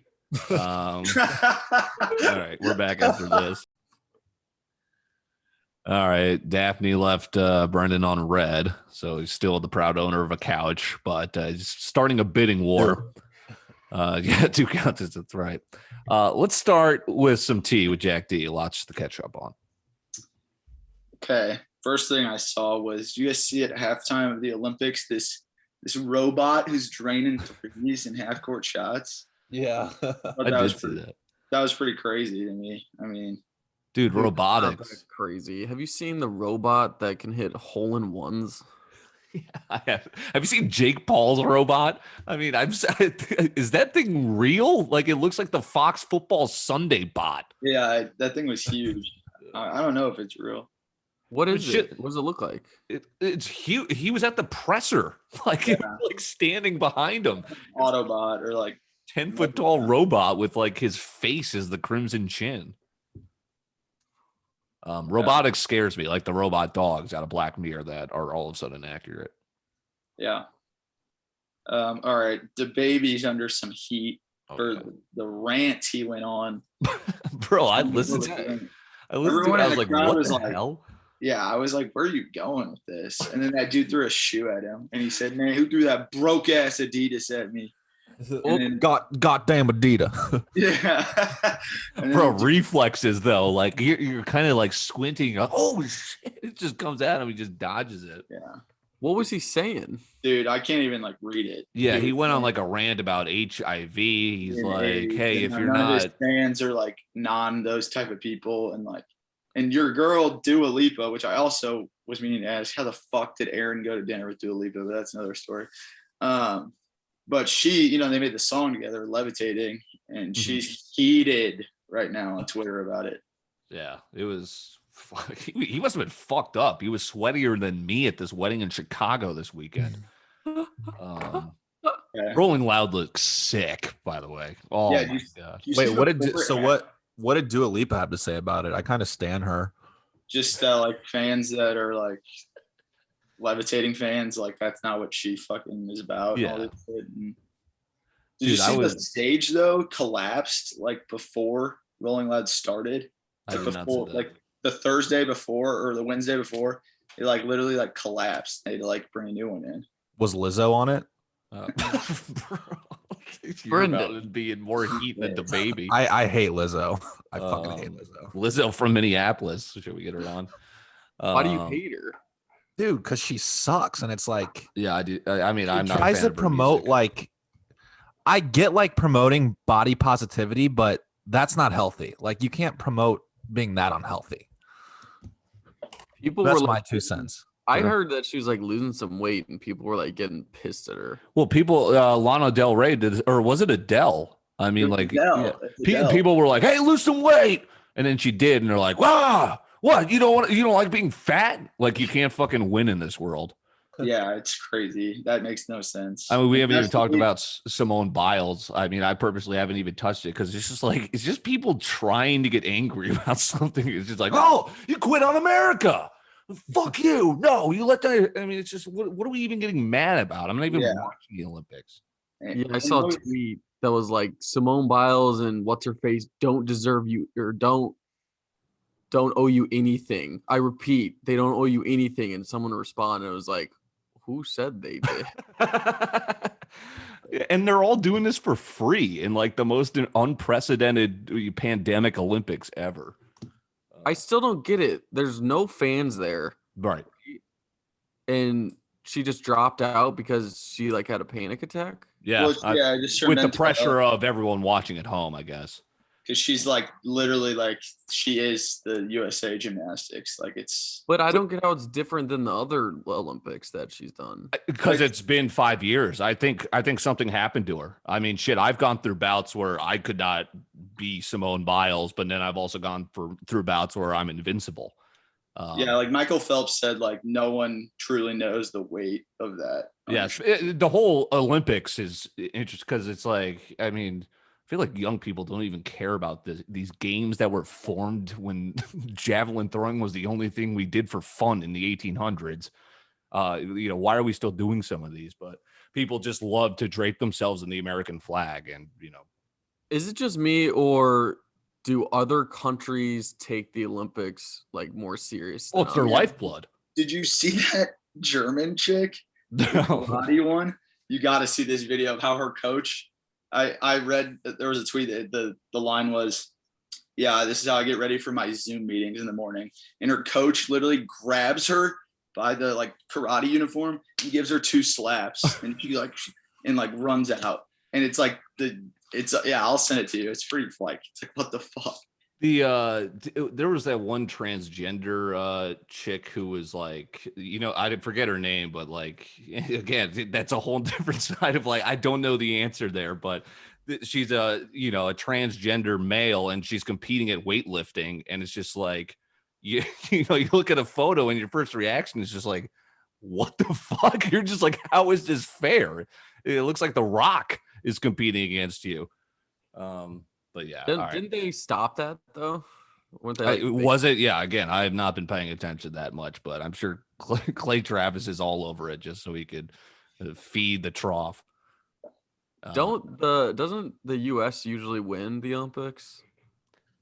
All right, we're back after this. All right, Daphne left Brendan on red, so he's still the proud owner of a couch, but he's starting a bidding war. Yeah, 2 couches. That's right. Let's start with some tea with Jack D. Lots to catch up on. Okay. First thing I saw was, you guys see at halftime of the Olympics this robot who's draining threes and half court shots? Yeah. I did see that. That was pretty crazy to me. I mean, Dude, That's robotics. crazy. Have you seen the robot that can hit hole in ones? Yeah, I have. Have you seen Jake Paul's robot? I mean, is that thing real? Like, it looks like the Fox Football Sunday bot. yeah, that thing was huge. I don't know if it's real. What is Shit. it? What does it look like? It's huge. He was at the presser, like, like standing behind him. Autobot or like 10-foot tall robot with like his face as the crimson chin. Robotics scares me, like the robot dogs out of Black Mirror that are all of a sudden accurate. yeah. All right, the baby's under some heat for Okay. the rant he went on. Bro, I listened to it. I Everyone was in the like, crowd what was the like- hell? Yeah, I was like, where are you going with this? And then that dude threw a shoe at him, and he said, "Man, who threw that broke ass Adidas at me?" And then, Goddamn Adidas. yeah. And Bro, then, reflexes though, like you're kind of like squinting. Oh shit! It just comes at him. He just dodges it. yeah, What was he saying? dude, I can't even like read it. Yeah, Dude, he went on like a rant about HIV. He's and like, AIDS, hey, and if you're none of his not, fans are like those type of people, and your girl Dua Lipa, which I also was meaning to ask, how the fuck did Aaron go to dinner with Dua Lipa? But that's another story. But she, they made the song together, Levitating, and she's heated right now on Twitter about it. yeah, it was. He must have been fucked up. He was sweatier than me at this wedding in Chicago this weekend. Yeah. Rolling Loud looks sick, by the way. Oh Yeah, my god. You see Wait, her corporate hat? what did Dua Lipa have to say about it? I kind of stan her. Just like fans that are like Levitating fans, like that's not what she fucking is about. and all Yeah. this shit. And did you Dude, I see was- the stage though collapsed like before Rolling Loud started? I Like did not see before, that. like the Thursday before or the Wednesday before, it like literally like collapsed. They had to like bring a new one in. Was Lizzo on it? Bro, you're Brendan. about to be in more heat than the baby. I hate Lizzo. I fucking hate Lizzo. Lizzo from Minneapolis. Should we get her on? Why do you hate her? dude, because she sucks, and it's like Yeah, I do. I mean, she I'm not a tries fan to of her promote music. like I get like promoting body positivity, but that's not healthy. Like you can't promote being that unhealthy. People That's were my like, 2 cents. I Sure. heard that she was like losing some weight, and people were like getting pissed at her. Well, people, Lana Del Rey did, or was it Adele? I mean, like, yeah, It's Adele. people were like, "Hey, lose some weight," and then she did, and they're like, "Wow, what? You don't like being fat? Like, you can't fucking win in this world." Yeah, it's crazy. That makes no sense. I mean, we And haven't even that's talked the- about Simone Biles. I mean, I purposely haven't even touched it because it's just people trying to get angry about something. It's just like, "Oh, you quit on America. Fuck you. No, you let that." I mean, it's just, what are we even getting mad about? I'm not even Yeah. watching the Olympics. Yeah, I and saw a those- tweet that was like Simone Biles and what's her face don't deserve you or don't owe you anything. I repeat, they don't owe you anything. And someone responded, it was like, who said they did? And they're all doing this for free in like the most unprecedented pandemic Olympics ever. I still don't get it. There's no fans there, Right. and she just dropped out because she like had a panic attack. Yeah. well, yeah, just her with the mental pressure health, of everyone watching at home, I guess. because she's like literally like she is the USA gymnastics. Like it's But I don't get how it's different than the other Olympics that she's done. Because Like- it's been 5 years. I think something happened to her. I mean, shit, I've gone through bouts where I could not be Simone Biles, but then I've also gone through bouts where I'm invincible. yeah, like Michael Phelps said, like no one truly knows the weight of that. Yes, the whole Olympics is interesting because it's like, I mean, I feel like young people don't even care about these games that were formed when javelin throwing was the only thing we did for fun in the 1800s. Why are we still doing some of these? But people just love to drape themselves in the American flag, and Is it just me, or do other countries take the Olympics like more serious? well, than it's their others? lifeblood. Did you see that German chick? The No. karate one? You got to see this video of how her coach. I read that there was a tweet that the line was, "Yeah, this is how I get ready for my Zoom meetings in the morning." And her coach literally grabs her by the like karate uniform and gives her 2 slaps, and she like runs out. And it's like I'll send it to you. It's pretty it's like what the fuck. There was that one transgender chick who was like, I didn't forget her name, but like, again, that's a whole different side of like, I don't know the answer there, but she's a transgender male and she's competing at weightlifting, and it's just like, you look at a photo and your first reaction is just like, what the fuck? You're just like, how is this fair? It looks like The Rock is competing against you. But yeah, all right. Didn't they stop that though? Weren't they like, Was it? Yeah. Again, I have not been paying attention that much, but I'm sure Clay Travis is all over it just so he could feed the trough. doesn't the U.S. usually win the Olympics?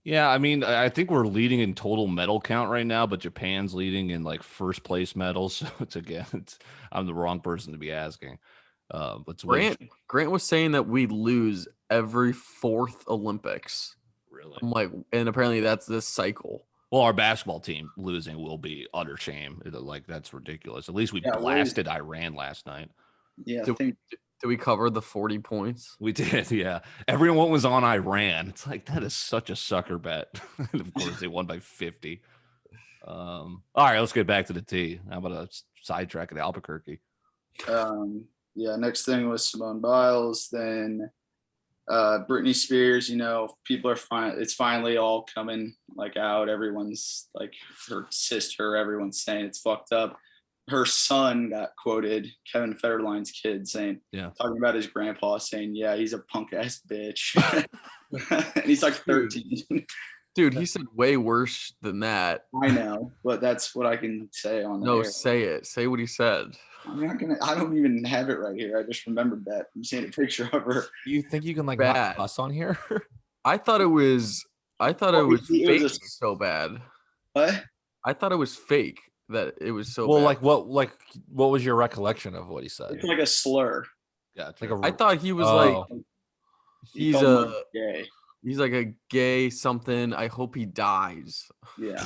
Yeah, I mean, I think we're leading in total medal count right now, but Japan's leading in like first place medals. So I'm the wrong person to be asking. But Grant was saying that we lose every 4th Olympics. really, I'm like, and apparently that's this cycle. well, our basketball team losing will be utter shame. Like, that's ridiculous. At least we Yeah, blasted Iran last night. Yeah, Do we cover the 40 points? We did, yeah. Everyone was on Iran. It's like, that is such a sucker bet. And of course, they won by 50. All right, let's get back to the tea. How about a sidetrack at Albuquerque? Next thing was Simone Biles, then Britney Spears. People are fine. It's finally all coming like out. Everyone's like, her sister, everyone's saying it's fucked up. Her son got quoted, Kevin Federline's kid, saying, talking about his grandpa, saying, yeah, he's a punk ass bitch. And he's like 13. Dude, he said way worse than that. I know, but that's what I can say on No, air. say it. Say what he said. I don't even have it right here. I just remembered that. I'm seeing a picture of her. You think you can like Bad. not cuss on here? I thought it was it fake was so bad. What? I thought it was fake that it was so Well, bad. what was your recollection of what he said? It's like a slur. Yeah, Like a I thought he was Oh. like He he's called him gay. he's like a gay something. I hope he dies. Yeah.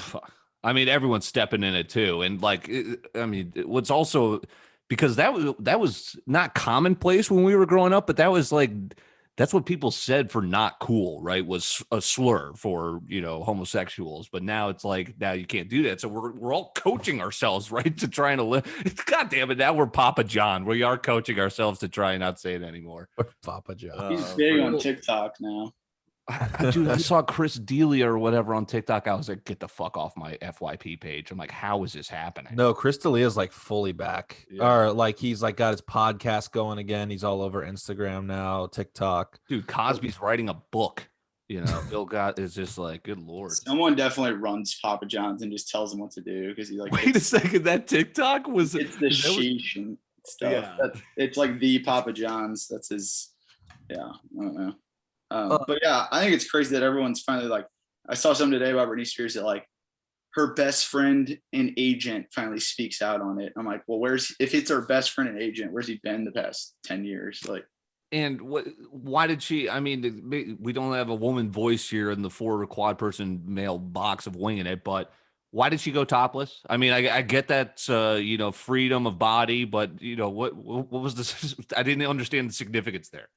I mean, everyone's stepping in it too, and like, I mean, what's also because that was not commonplace when we were growing up, but that was like that's what people said for not cool, right? Was a slur for homosexuals, but now it's like now you can't do that, so we're all coaching ourselves, right, to trying to live. God damn it, now we're Papa John. We are coaching ourselves to try and not say it anymore. Papa John. He's big on TikTok now. Dude, I saw Chris D'Elia or whatever on TikTok. I was like, get the fuck off my FYP page. I'm like, how is this happening? No, Chris D'Elia's like fully back, or like he's like got his podcast going again. He's all over Instagram now, TikTok. Dude, Cosby's writing a book. Bill Gott is just like, good lord. Someone definitely runs Papa John's and just tells him what to do because he like. Wait a second, that TikTok was it's the sheesh and stuff. Yeah. It's like the Papa John's. That's his. Yeah, I don't know. But yeah, I think it's crazy that everyone's finally like. I saw something today about Britney Spears that like her best friend and agent finally speaks out on it. I'm like, well, if it's her best friend and agent, where's he been the past 10 years? Like, and why did she? I mean, we don't have a woman voice here in the 4 quad person male box of Winging It, but why did she go topless? I mean, I get that, freedom of body, but what was this? I didn't understand the significance there.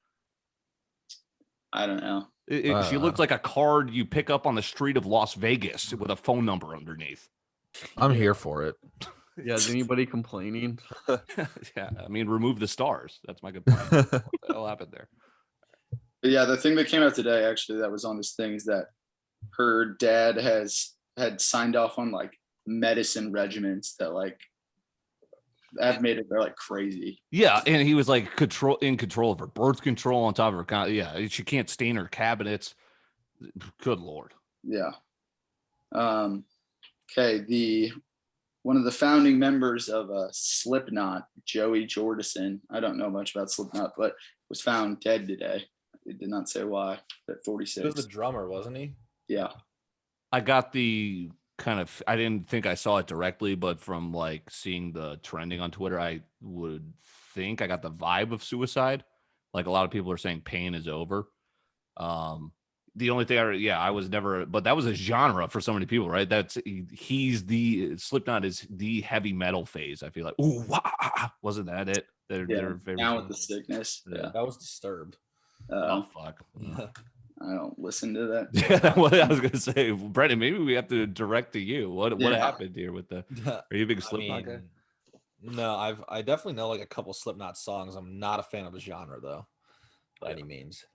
I don't know. She looked like a card you pick up on the street of Las Vegas with a phone number underneath. I'm here for it. Yeah, is anybody complaining? Yeah, I mean, remove the stars. That's my good point. What the hell happened there? But yeah, the thing that came out today, actually, that was on this thing is that her dad had signed off on like medicine regimens that like have made it. They're like crazy. Yeah, and he was like in control of her birth control on top of her. Yeah, she can't stain her cabinets. Good lord. Yeah. Okay. One of the founding members of Slipknot, Joey Jordison. I don't know much about Slipknot, but was found dead today. It did not say why. At 46. He was the drummer, wasn't he? Yeah. I got the I didn't think I saw it directly, but from like seeing the trending on Twitter, I would think I got the vibe of suicide. Like a lot of people are saying pain is over. The only thing I was never, but that was a genre for so many people, right? He's the Slipknot is the heavy metal phase. I feel like, ooh, wasn't that it? Their favorite Now with the sickness. Yeah. That was Disturbed. Oh fuck. I don't listen to that. Yeah, well, I was gonna say, Brendan, maybe we have to direct to you. What happened here with the? Are you a big Slipknot guy? No, I definitely know like a couple Slipknot songs. I'm not a fan of the genre though, by any means.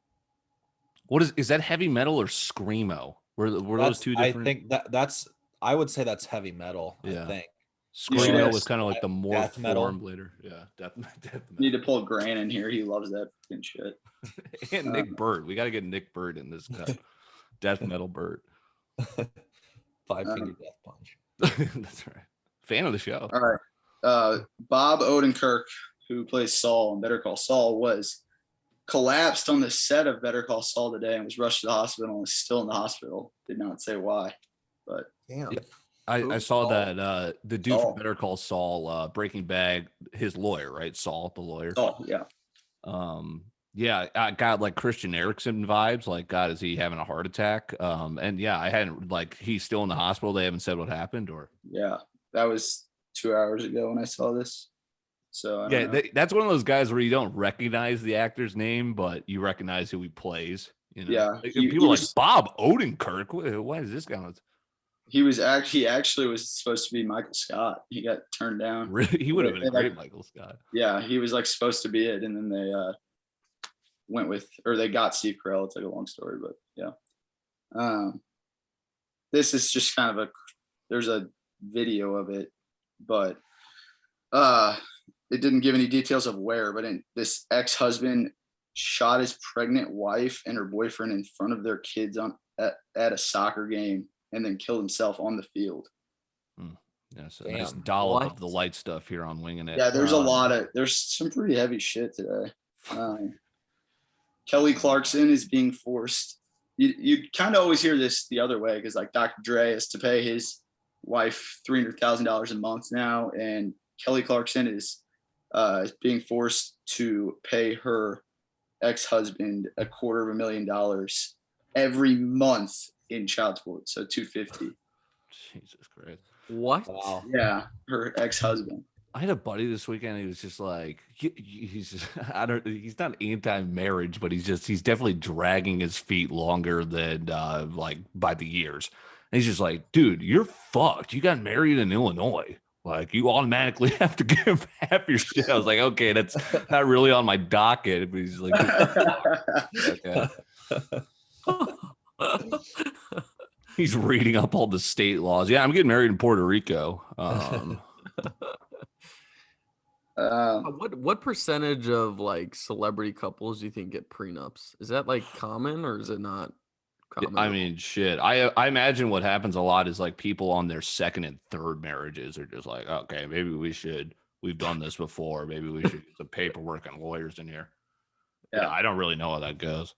What is that heavy metal or screamo? Were those two different? I think that's I would say that's heavy metal. Yeah. I think Screamo was kind of like the more death metal formed later. Yeah, death metal. Need to pull Grant in here. He loves that fucking shit. And Nick Bird. We got to get Nick Bird in this cut. Death metal Bird. 5-finger death punch. That's right. Fan of the show. All right. Bob Odenkirk, who plays Saul in Better Call Saul, was collapsed on the set of Better Call Saul today and was rushed to the hospital and is still in the hospital. Did not say why, but damn. Yeah. I saw that the dude from Better Call Saul, Breaking Bad, his lawyer, right? Saul, the lawyer. Oh, yeah. Yeah, I got like Christian Eriksen vibes. Like, God, is he having a heart attack? And yeah, I hadn't he's still in the hospital. They haven't said what happened, or yeah, that was 2 hours ago when I saw this. So that's one of those guys where you don't recognize the actor's name, but you recognize who he plays. Yeah, people are like Bob Odenkirk. Why is this guy? He actually was supposed to be Michael Scott. He got turned down. Really? He would have been a great Michael Scott. Yeah, he was supposed to be it, and then they they got Steve Carell. It's like a long story, but yeah. This is just kind of there's a video of it, but it didn't give any details of where, but this ex-husband shot his pregnant wife and her boyfriend in front of their kids at a soccer game, and then killed himself on the field. Yes, a nice dollop of the light stuff here on Winging It. Yeah, there's some pretty heavy shit today. Kelly Clarkson is being forced. You kind of always hear this the other way, because like Dr. Dre has to pay his wife $300,000 a month now, and Kelly Clarkson is being forced to pay her ex-husband $250,000 every month in child support, so $250,000. Jesus Christ. What? Wow. Yeah, her ex-husband. I had a buddy this weekend. He was just like, he's just, I don't, he's not anti-marriage, but he's definitely dragging his feet longer than like by the years. And he's just like, dude, you're fucked. You got married in Illinois. Like you automatically have to give half your shit. I was like, okay, that's not really on my docket. But he's like, okay. He's reading up all the state laws. Yeah, I'm getting married in Puerto Rico. What percentage of like celebrity couples do you think get prenups? Is that like common or is it not common? I at all? mean, shit. I imagine what happens a lot is like people on their second and third marriages are just like, okay, maybe we've done this before. Maybe we should get some paperwork and lawyers in here. Yeah, I don't really know how that goes.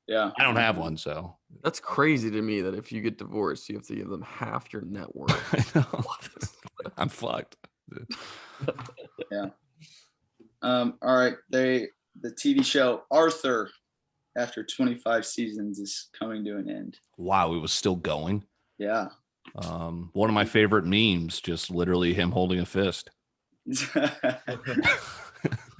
Yeah. I don't have one, so That's crazy to me that if you get divorced, you have to give them half your net worth. I know. I'm fucked. All right. The TV show Arthur, after 25 seasons, is coming to an end. Wow, it was still going. Yeah. One of my favorite memes, just literally him holding a fist.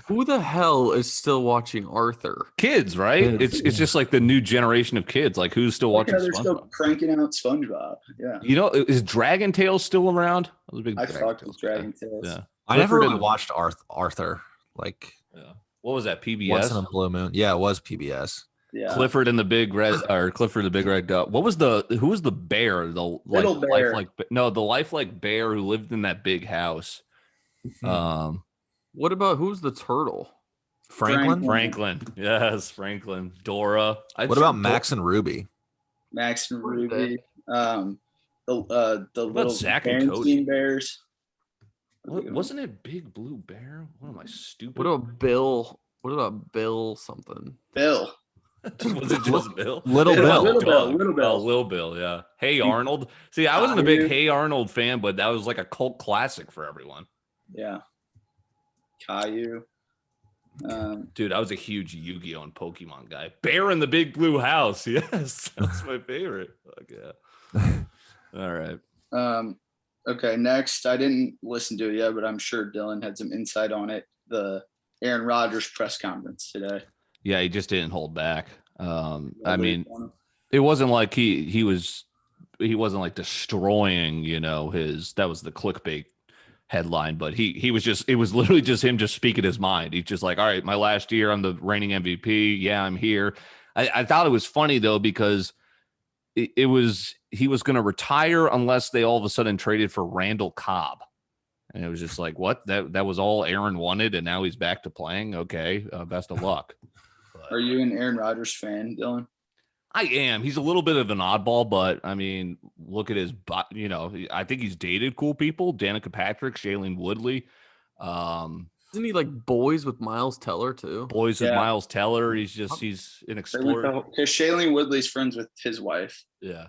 Who the hell is still watching Arthur? Kids, right? Kids. It's just like the new generation of kids. Like who's still watching They're still SpongeBob? cranking out SpongeBob. Yeah. You know, is Dragon Tales still around? I was a big I Dragon fucked Tales with guy. Dragon Tales. Yeah. I never Clifford really and- watched Arthur. Like Yeah. What was that? once PBS? in a blue moon. Yeah, it was PBS. Yeah. Clifford and the Big Red, or Clifford the Big Red Dog. Who was the bear? The like, Little bear. the lifelike bear who lived in that big house. What about who's the turtle? Franklin. Franklin. Yes, Franklin. Dora. What about Max and Ruby? Max and What is Ruby. The little Zach and Cody? Berenstain Bears. Wasn't it Big Blue Bear? What am I stupid? What about Bill? What about Bill something? Bill. Was it just Bill? Little It Bill. was Little Bill, Doug. Little Bill. Oh, Lil Bill, yeah. Hey Arnold. See, I wasn't a big Caillou. Hey Arnold fan, but that was like a cult classic for everyone. Yeah. Caillou. Dude, I was a huge Yu-Gi-Oh! And Pokemon guy. Bear in the Big Blue House. Yes, that's my favorite. Fuck yeah. All right. Okay, next. I didn't listen to it yet, but I'm sure Dylan had some insight on it. The Aaron Rodgers press conference today. Yeah, he just didn't hold back. I mean, it wasn't like he wasn't like destroying, that was the clickbait headline, but it was literally just him just speaking his mind. He's just like, all right, my last year, I'm the reigning MVP. Yeah, I'm here. I thought it was funny though, because he was going to retire unless they all of a sudden traded for Randall Cobb. And it was just like, what? That was all Aaron wanted, and now he's back to playing. Okay, best of luck. Are you an Aaron Rodgers fan, Dylan? I am. He's a little bit of an oddball, but I mean, look at his, I think he's dated cool people. Danica Patrick, Shailene Woodley. Isn't he like boys with Miles Teller too? Boys with Yeah. Miles Teller. He's an explorer. Because Shailene Woodley's friends with his wife. Yeah.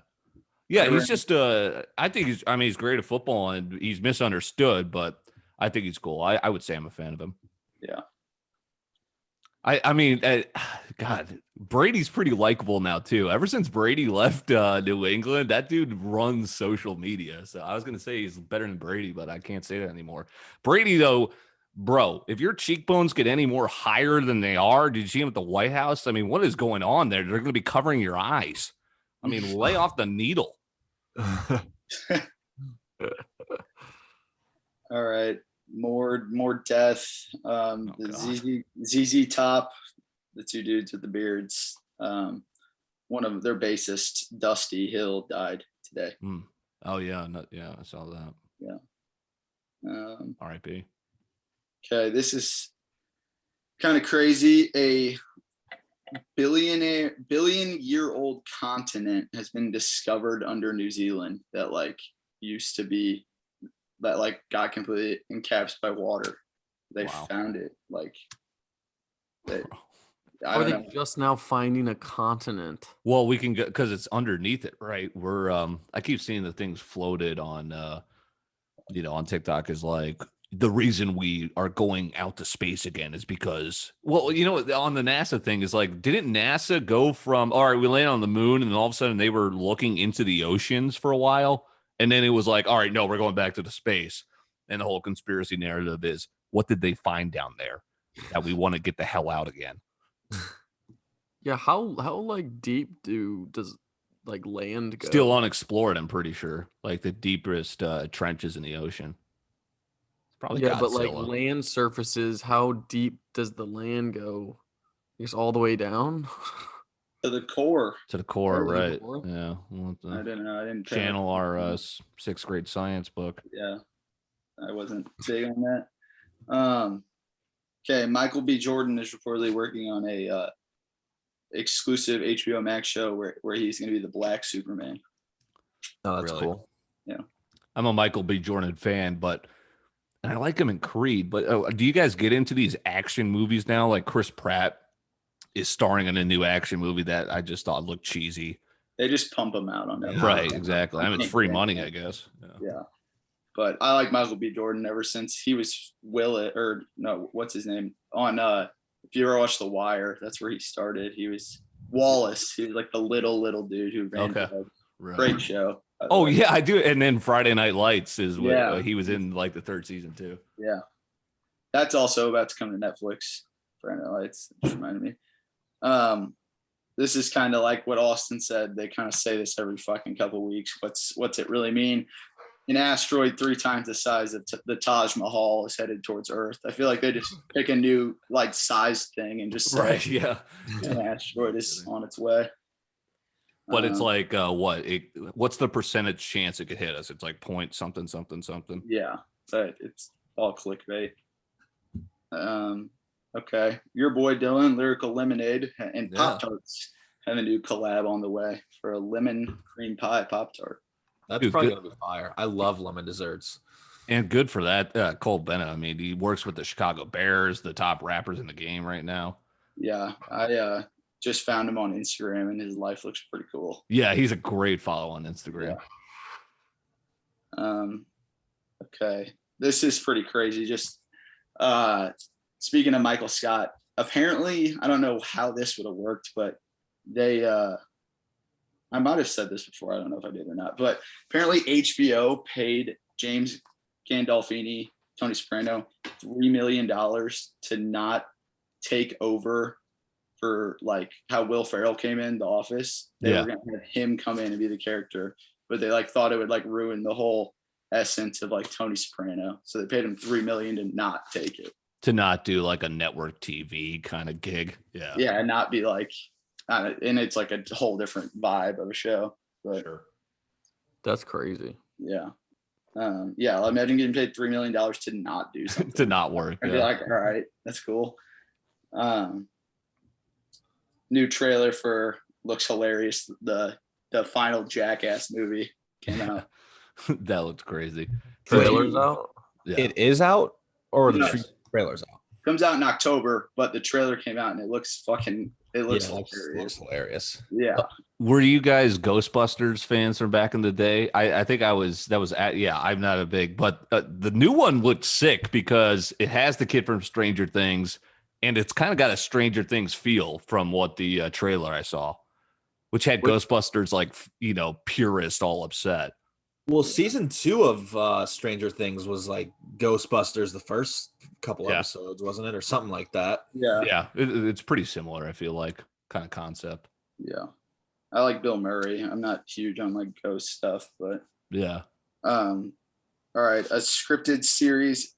Yeah, he's just I think he's great at football and he's misunderstood, but I think he's cool. I would say I'm a fan of him. Yeah. I mean, God, Brady's pretty likable now too. Ever since Brady left New England, that dude runs social media. So I was gonna say he's better than Brady, but I can't say that anymore. Brady, though, bro, if your cheekbones get any more higher than they are, did you see him at the White House? I mean, what is going on there? They're gonna be covering your eyes. I mean, lay off the needle. All right. More death. The God. ZZ Top, the two dudes with the beards. One of their bassist, Dusty Hill, died today. Oh yeah, I saw that. R.I.P. Okay, this is kind of crazy. A billion-year-old continent has been discovered under New Zealand that used to be got completely encapped by water. They found it Are they just now finding a continent? Well, we can go because it's underneath it, right? We're I keep seeing the things floated on on TikTok is like the reason we are going out to space again is because, well, you know, on the NASA thing is like, didn't NASA go from, all right, we landed on the moon, and then all of a sudden they were looking into the oceans for a while. And then it was like, all right, no, we're going back to the space. And the whole conspiracy narrative is, what did they find down there that we want to get the hell out again? Yeah, how like deep does like land go? Still unexplored, I'm pretty sure. Like the deepest trenches in the ocean. It's probably Yeah, but like Godzilla. land surfaces, how deep does the land go? I guess all the way down. To the core. To the core, To the right? core? Yeah. We'll have to I didn't know. I didn't pay channel our attention. sixth grade science book. Yeah, I wasn't big on that. Okay, Michael B. Jordan is reportedly working on a exclusive HBO Max show where he's going to be the Black Superman. Oh, that's Really? cool. I'm a Michael B. Jordan fan, and I like him in Creed. But do you guys get into these action movies now? Like Chris Pratt is starring in a new action movie that I just thought looked cheesy. They just pump him out on that. Right, exactly. I mean, it's free money, I guess. Yeah. But I like Michael B. Jordan ever since he was what's his name? On if you ever watched The Wire, that's where he started. He was Wallace. He was like the little dude who ran. Okay. Right. Great show. Oh yeah, I do. And then Friday Night Lights is what he was in, like the third season too. Yeah. That's also about to come to Netflix. Friday Night Lights. Just reminded me. This is kind of like what Austin said. They kind of say this every fucking couple of weeks. What's it really mean? An asteroid 3 times the size of the Taj Mahal is headed towards Earth. I feel like they just pick a new like size thing and just say, right, yeah, an asteroid is on its way. But it's like what's the percentage chance it could hit us? It's like point something. Yeah, but it's all clickbait. Okay, your boy Dylan, Lyrical Lemonade, and Pop Tarts have a new collab on the way for a lemon cream pie Pop Tart. That's probably gonna be fire. I love lemon desserts. And good for that, Cole Bennett. I mean, he works with the Chicago Bears, the top rappers in the game right now. Yeah, I just found him on Instagram, and his life looks pretty cool. Yeah, he's a great follow on Instagram. Yeah. Okay, this is pretty crazy. Just speaking of Michael Scott, apparently, I don't know how this would have worked, but they I might have said this before. I don't know if I did or not, but apparently HBO paid James Gandolfini, Tony Soprano, $3 million to not take over for like how Will Ferrell came in The Office. They were going to have him come in and be the character, but they like thought it would like ruin the whole essence of like Tony Soprano. So they paid him $3 million to not take it. To not do like a network TV kind of gig. Yeah. Yeah, and not be like, and it's like a whole different vibe of a show. But sure. That's crazy. Yeah. Yeah, imagine getting paid $3 million to not do something. To not work. I'd be like, all right, that's cool. New trailer for looks hilarious. The final Jackass movie came out. That looks crazy. Trailer's out? Yeah. It is out, or the Yes. trailer's out? Comes out in October, but the trailer came out and it looks hilarious. Looks hilarious. Yeah. Were you guys Ghostbusters fans from back in the day? I think I was. I'm not a big, but the new one looked sick because it has the kid from Stranger Things, and it's kind of got a Stranger Things feel from what the trailer I saw, which had Ghostbusters like purist all upset. Well, season 2 of Stranger Things was like Ghostbusters, the first couple episodes, wasn't it, or something like that? Yeah. Yeah, it's pretty similar. I feel like kind of concept. Yeah. I like Bill Murray. I'm not huge on like ghost stuff, but yeah. All right. A scripted series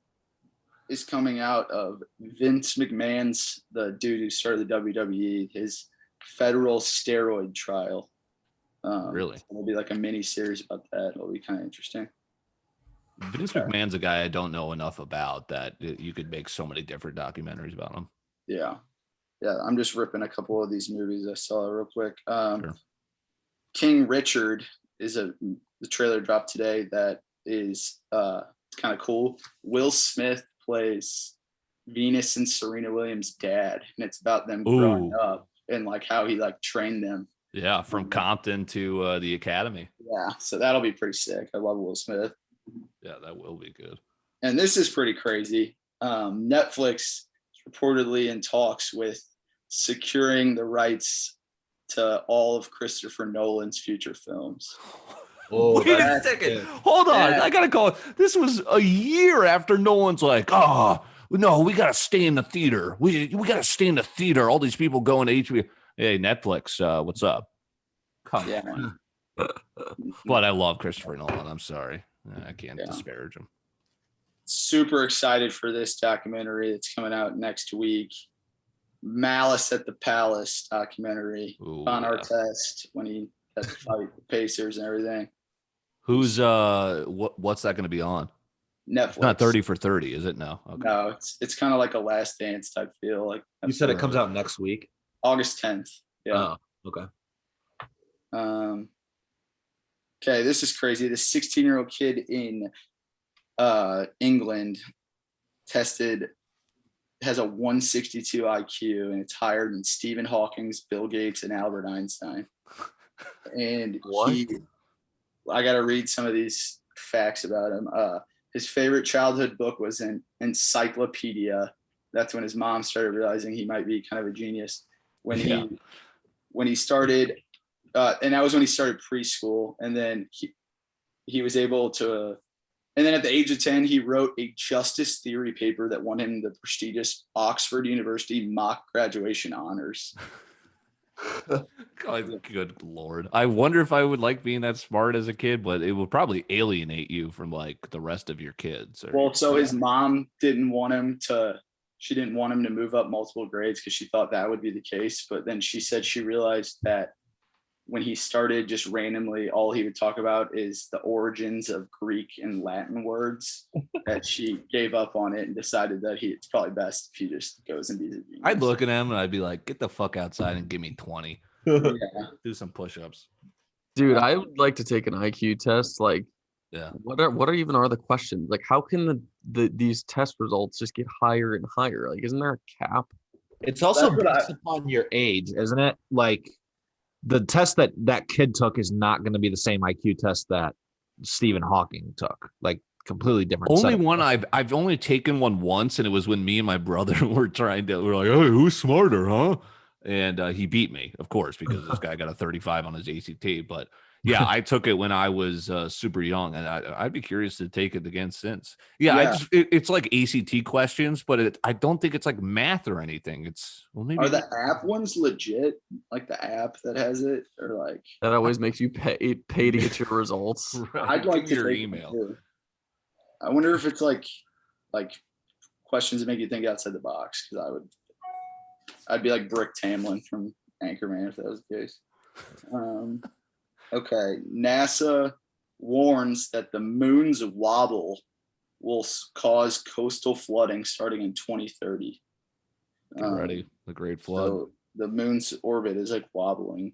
is coming out of Vince McMahon's, the dude who started the WWE, his federal steroid trial. Really? It'll be like a mini series about that. It'll be kind of interesting. Vince McMahon's a guy I don't know enough about that you could make so many different documentaries about him. Yeah. Yeah. I'm just ripping a couple of these movies I saw real quick. Sure. King Richard is the trailer dropped today that is kind of cool. Will Smith plays Venus and Serena Williams' dad, and it's about them growing up and like how he like trained them. Yeah, from Compton to the academy. Yeah, so that'll be pretty sick. I love Will Smith. Yeah, that will be good. and this is pretty crazy. Netflix is reportedly in talks with securing the rights to all of Christopher Nolan's future films. Oh, Wait a that's second. good. Hold on. Yeah. I got to go. This was a year after Nolan's like, oh, no, we got to stay in the theater. We got to stay in the theater. All these people going to HBO. Hey, Netflix, what's up? Come Yeah. on. But I love Christopher Nolan. I'm sorry. I can't Yeah. disparage him. Super excited for this documentary that's coming out next week. Malice at the Palace documentary. Ooh, on yeah. Artest when he had to fight the Pacers and everything. Who's what's that going to be on? Netflix. Not 30 for 30, is it? No. Okay. No, it's kind of like a Last Dance type feel. Like You said it comes out next week. August 10th. Yeah. Oh, okay. Okay, this is crazy. This 16-year-old kid in England has a 162 IQ, and it's higher than Stephen Hawking, Bill Gates, and Albert Einstein. And What? I got to read some of these facts about him. His favorite childhood book was an encyclopedia. That's when his mom started realizing he might be kind of a genius. When he started, and that was when he started preschool. And then he was able to, and then at the age of 10, he wrote a justice theory paper that won him the prestigious Oxford University mock graduation honors. God, good Lord. I wonder if I would like being that smart as a kid, but it would probably alienate you from like the rest of your kids. Well, so his mom didn't want him to move up multiple grades because she thought that would be the case. But then she said she realized that when he started just randomly, all he would talk about is the origins of Greek and Latin words, that she gave up on it and decided that it's probably best if he just goes and be a genius. I'd look at him and I'd be like, get the fuck outside and give me 20. Yeah. Do some push-ups. Dude, I would like to take an IQ test. Like, Yeah. what are the questions? Like, how can these test results just get higher and higher? Like, isn't there a cap? It's also That's what based upon your age, isn't it? Like the test that kid took is not going to be the same IQ test that Stephen Hawking took. Like completely different. Only setup. one I've only taken one once, and it was when me and my brother were like, hey, who's smarter, huh? And he beat me, of course, because this guy got a 35 on his ACT. But yeah, I took it when I was super young, and I'd be curious to take it again since. Yeah, Yeah. it's like ACT questions, but I don't think it's like math or anything. It's maybe Are the app ones legit? Like the app that has it, or like That always makes you pay to get your results. I'd like to your take email. one too. I wonder if it's like questions that make you think outside the box. Because I'd be like Brick Tamlin from Anchorman if that was the case. Okay, NASA warns that the moon's wobble will cause coastal flooding starting in 2030. Get ready, the Great Flood. So the moon's orbit is like wobbling.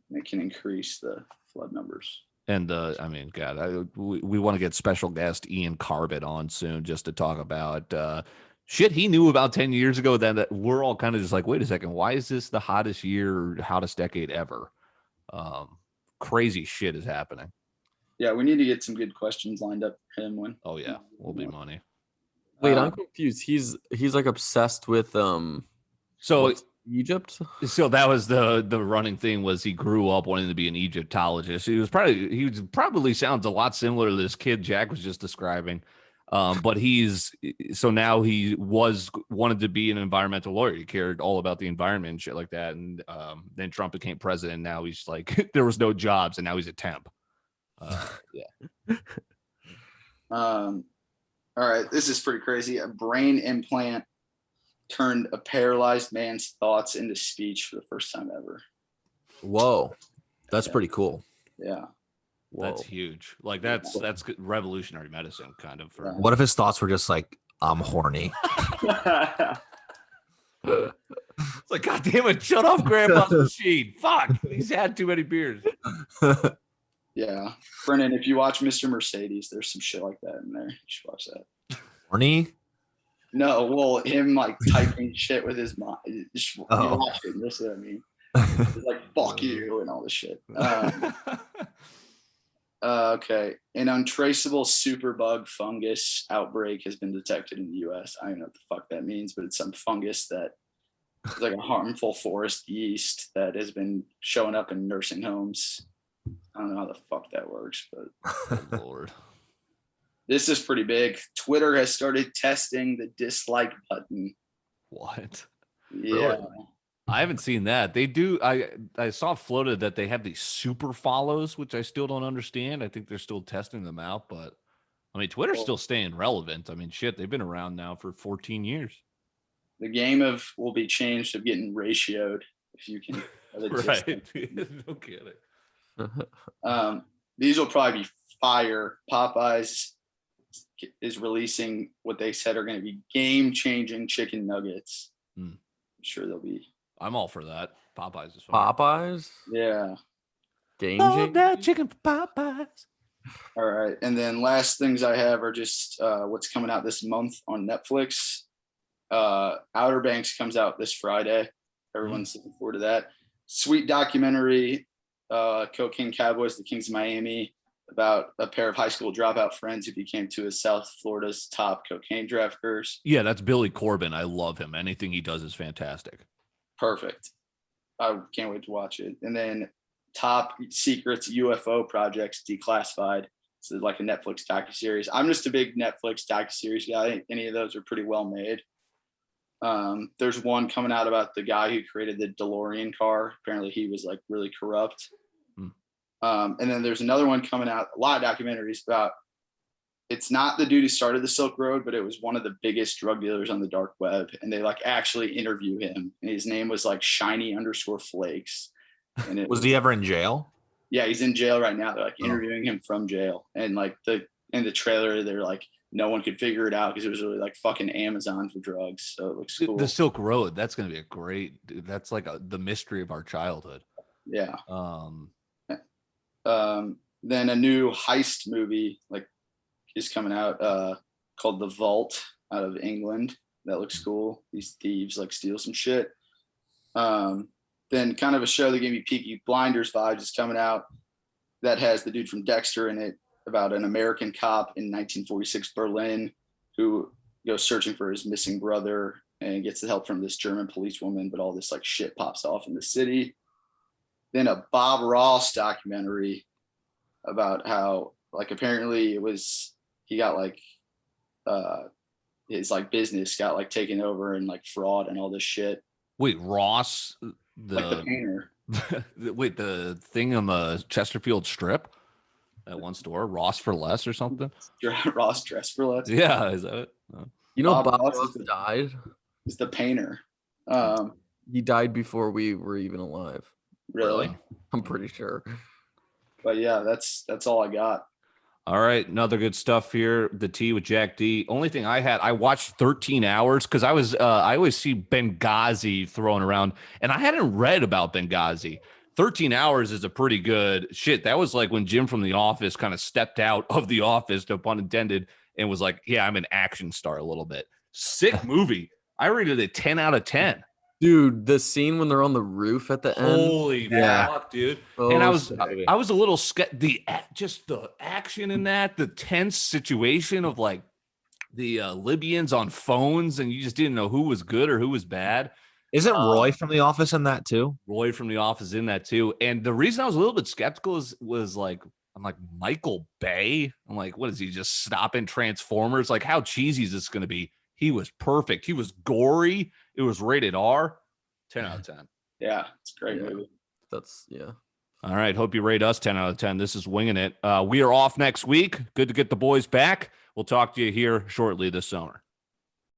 And it can increase the flood numbers. And I mean, God, we want to get special guest Ian Carbett on soon just to talk about shit he knew about 10 years ago. That we're all kind of just like, wait a second, why is this the hottest year, or hottest decade ever? Crazy shit is happening. Yeah, we need to get some good questions lined up for him when. Oh yeah, will be money. Wait, I'm confused. He's like obsessed with So what's Egypt. So that was the running thing, was he grew up wanting to be an Egyptologist. He probably sounds a lot similar to this kid Jack was just describing. But now he wanted to be an environmental lawyer. He cared all about the environment and shit like that. And then Trump became president. Now he's like, there was no jobs, and now he's a temp. Yeah. All right, this is pretty crazy. A brain implant turned a paralyzed man's thoughts into speech for the first time ever. Whoa, that's pretty cool. Yeah. That's huge. Like that's good revolutionary medicine kind of. For What if his thoughts were just like, I'm horny? It's like, God damn it, shut off Grandpa's machine. Fuck, he's had too many beers. Yeah. Brennan, if you watch Mr. Mercedes, there's some shit like that in there. You should watch that. Horny? No, well, him like typing shit with his mind. You watch it, that's what I mean. It's like, fuck you and all this shit. Okay. An untraceable superbug fungus outbreak has been detected in the U.S. I don't know what the fuck that means, but it's some fungus that is like a harmful forest yeast that has been showing up in nursing homes. I don't know how the fuck that works, but Oh, Lord. this is pretty big. Twitter has started testing the dislike button. What? Yeah. I haven't seen that. They do. I saw floated that they have these super follows, which I still don't understand. I think they're still testing them out, but I mean, Twitter's still staying relevant. I mean, shit, they've been around now for 14 years. The game will be changed of getting ratioed if you can. Right. No kidding. These will probably be fire. Popeyes is releasing what they said are going to be game-changing chicken nuggets. I'm sure they'll be. I'm all for that. Popeyes is fine. Popeyes? Yeah. Game Oh, change? that chicken for Popeyes. All right. And then last things I have are just what's coming out this month on Netflix. Outer Banks comes out this Friday. Everyone's looking forward to that. Sweet documentary, Cocaine Cowboys, the Kings of Miami, about a pair of high school dropout friends who became two of South Florida's top cocaine traffickers. Yeah, that's Billy Corbin. I love him. Anything he does is fantastic. Perfect. I can't wait to watch it. And then Top Secrets UFO Projects Declassified. So like a Netflix docuseries. I'm just a big Netflix docuseries guy. I think any of those are pretty well made. There's one coming out about the guy who created the DeLorean car. Apparently he was like really corrupt. And then there's another one coming out, a lot of documentaries about, it's not the dude who started the Silk Road, but it was one of the biggest drug dealers on the dark web. And they like actually interview him. And his name was like Shiny_Flakes. And Was he ever in jail? Yeah, he's in jail right now. They're like interviewing him from jail. And like in the trailer, they're like, no one could figure it out because it was really like fucking Amazon for drugs. So it looks cool. The Silk Road. That's going to be a great, that's like the mystery of our childhood. Yeah. Then a new heist movie like is coming out called The Vault out of England. That looks cool. These thieves like steal some shit. Then kind of a show that gave me Peaky Blinders vibes is coming out that has the dude from Dexter in it about an American cop in 1946 Berlin who goes searching for his missing brother and gets the help from this German policewoman, but all this like shit pops off in the city. Then a Bob Ross documentary about how like apparently it was he got like his like business got like taken over and like fraud and all this shit. Wait, Ross, Like the painter. wait, the thing on the Chesterfield Strip, that one store, Ross for Less or something. Ross Dress for Less. Yeah, is that it? Oh. You know, Bob Bob Ross Ross died. Is the painter. He died before we were even alive. Really? I'm pretty sure. But yeah, that's all I got. All right, another good stuff here. The Tea with Jack D. Only thing I watched 13 Hours because I always see Benghazi thrown around, and I hadn't read about Benghazi. 13 Hours is a pretty good shit. That was like when Jim from The Office kind of stepped out of The Office, no pun intended, and was like, yeah, I'm an action star a little bit. Sick movie. I rated it 10 out of 10. Dude, the scene when they're on the roof at the end. Holy fuck, dude. Oh, And I was a little scared. Just the action in that, the tense situation of like the Libyans on phones, and you just didn't know who was good or who was bad. Isn't Roy from The Office in that too? Roy from The Office in that too. And the reason I was a little bit skeptical was like, I'm like, Michael Bay? I'm like, what is he just stopping Transformers? Like, how cheesy is this going to be? He was perfect. He was gory. It was rated R. 10 out of 10. Yeah, it's a great movie. All right. Hope you rate us 10 out of 10. This is Winging It. We are off next week. Good to get the boys back. We'll talk to you here shortly this summer.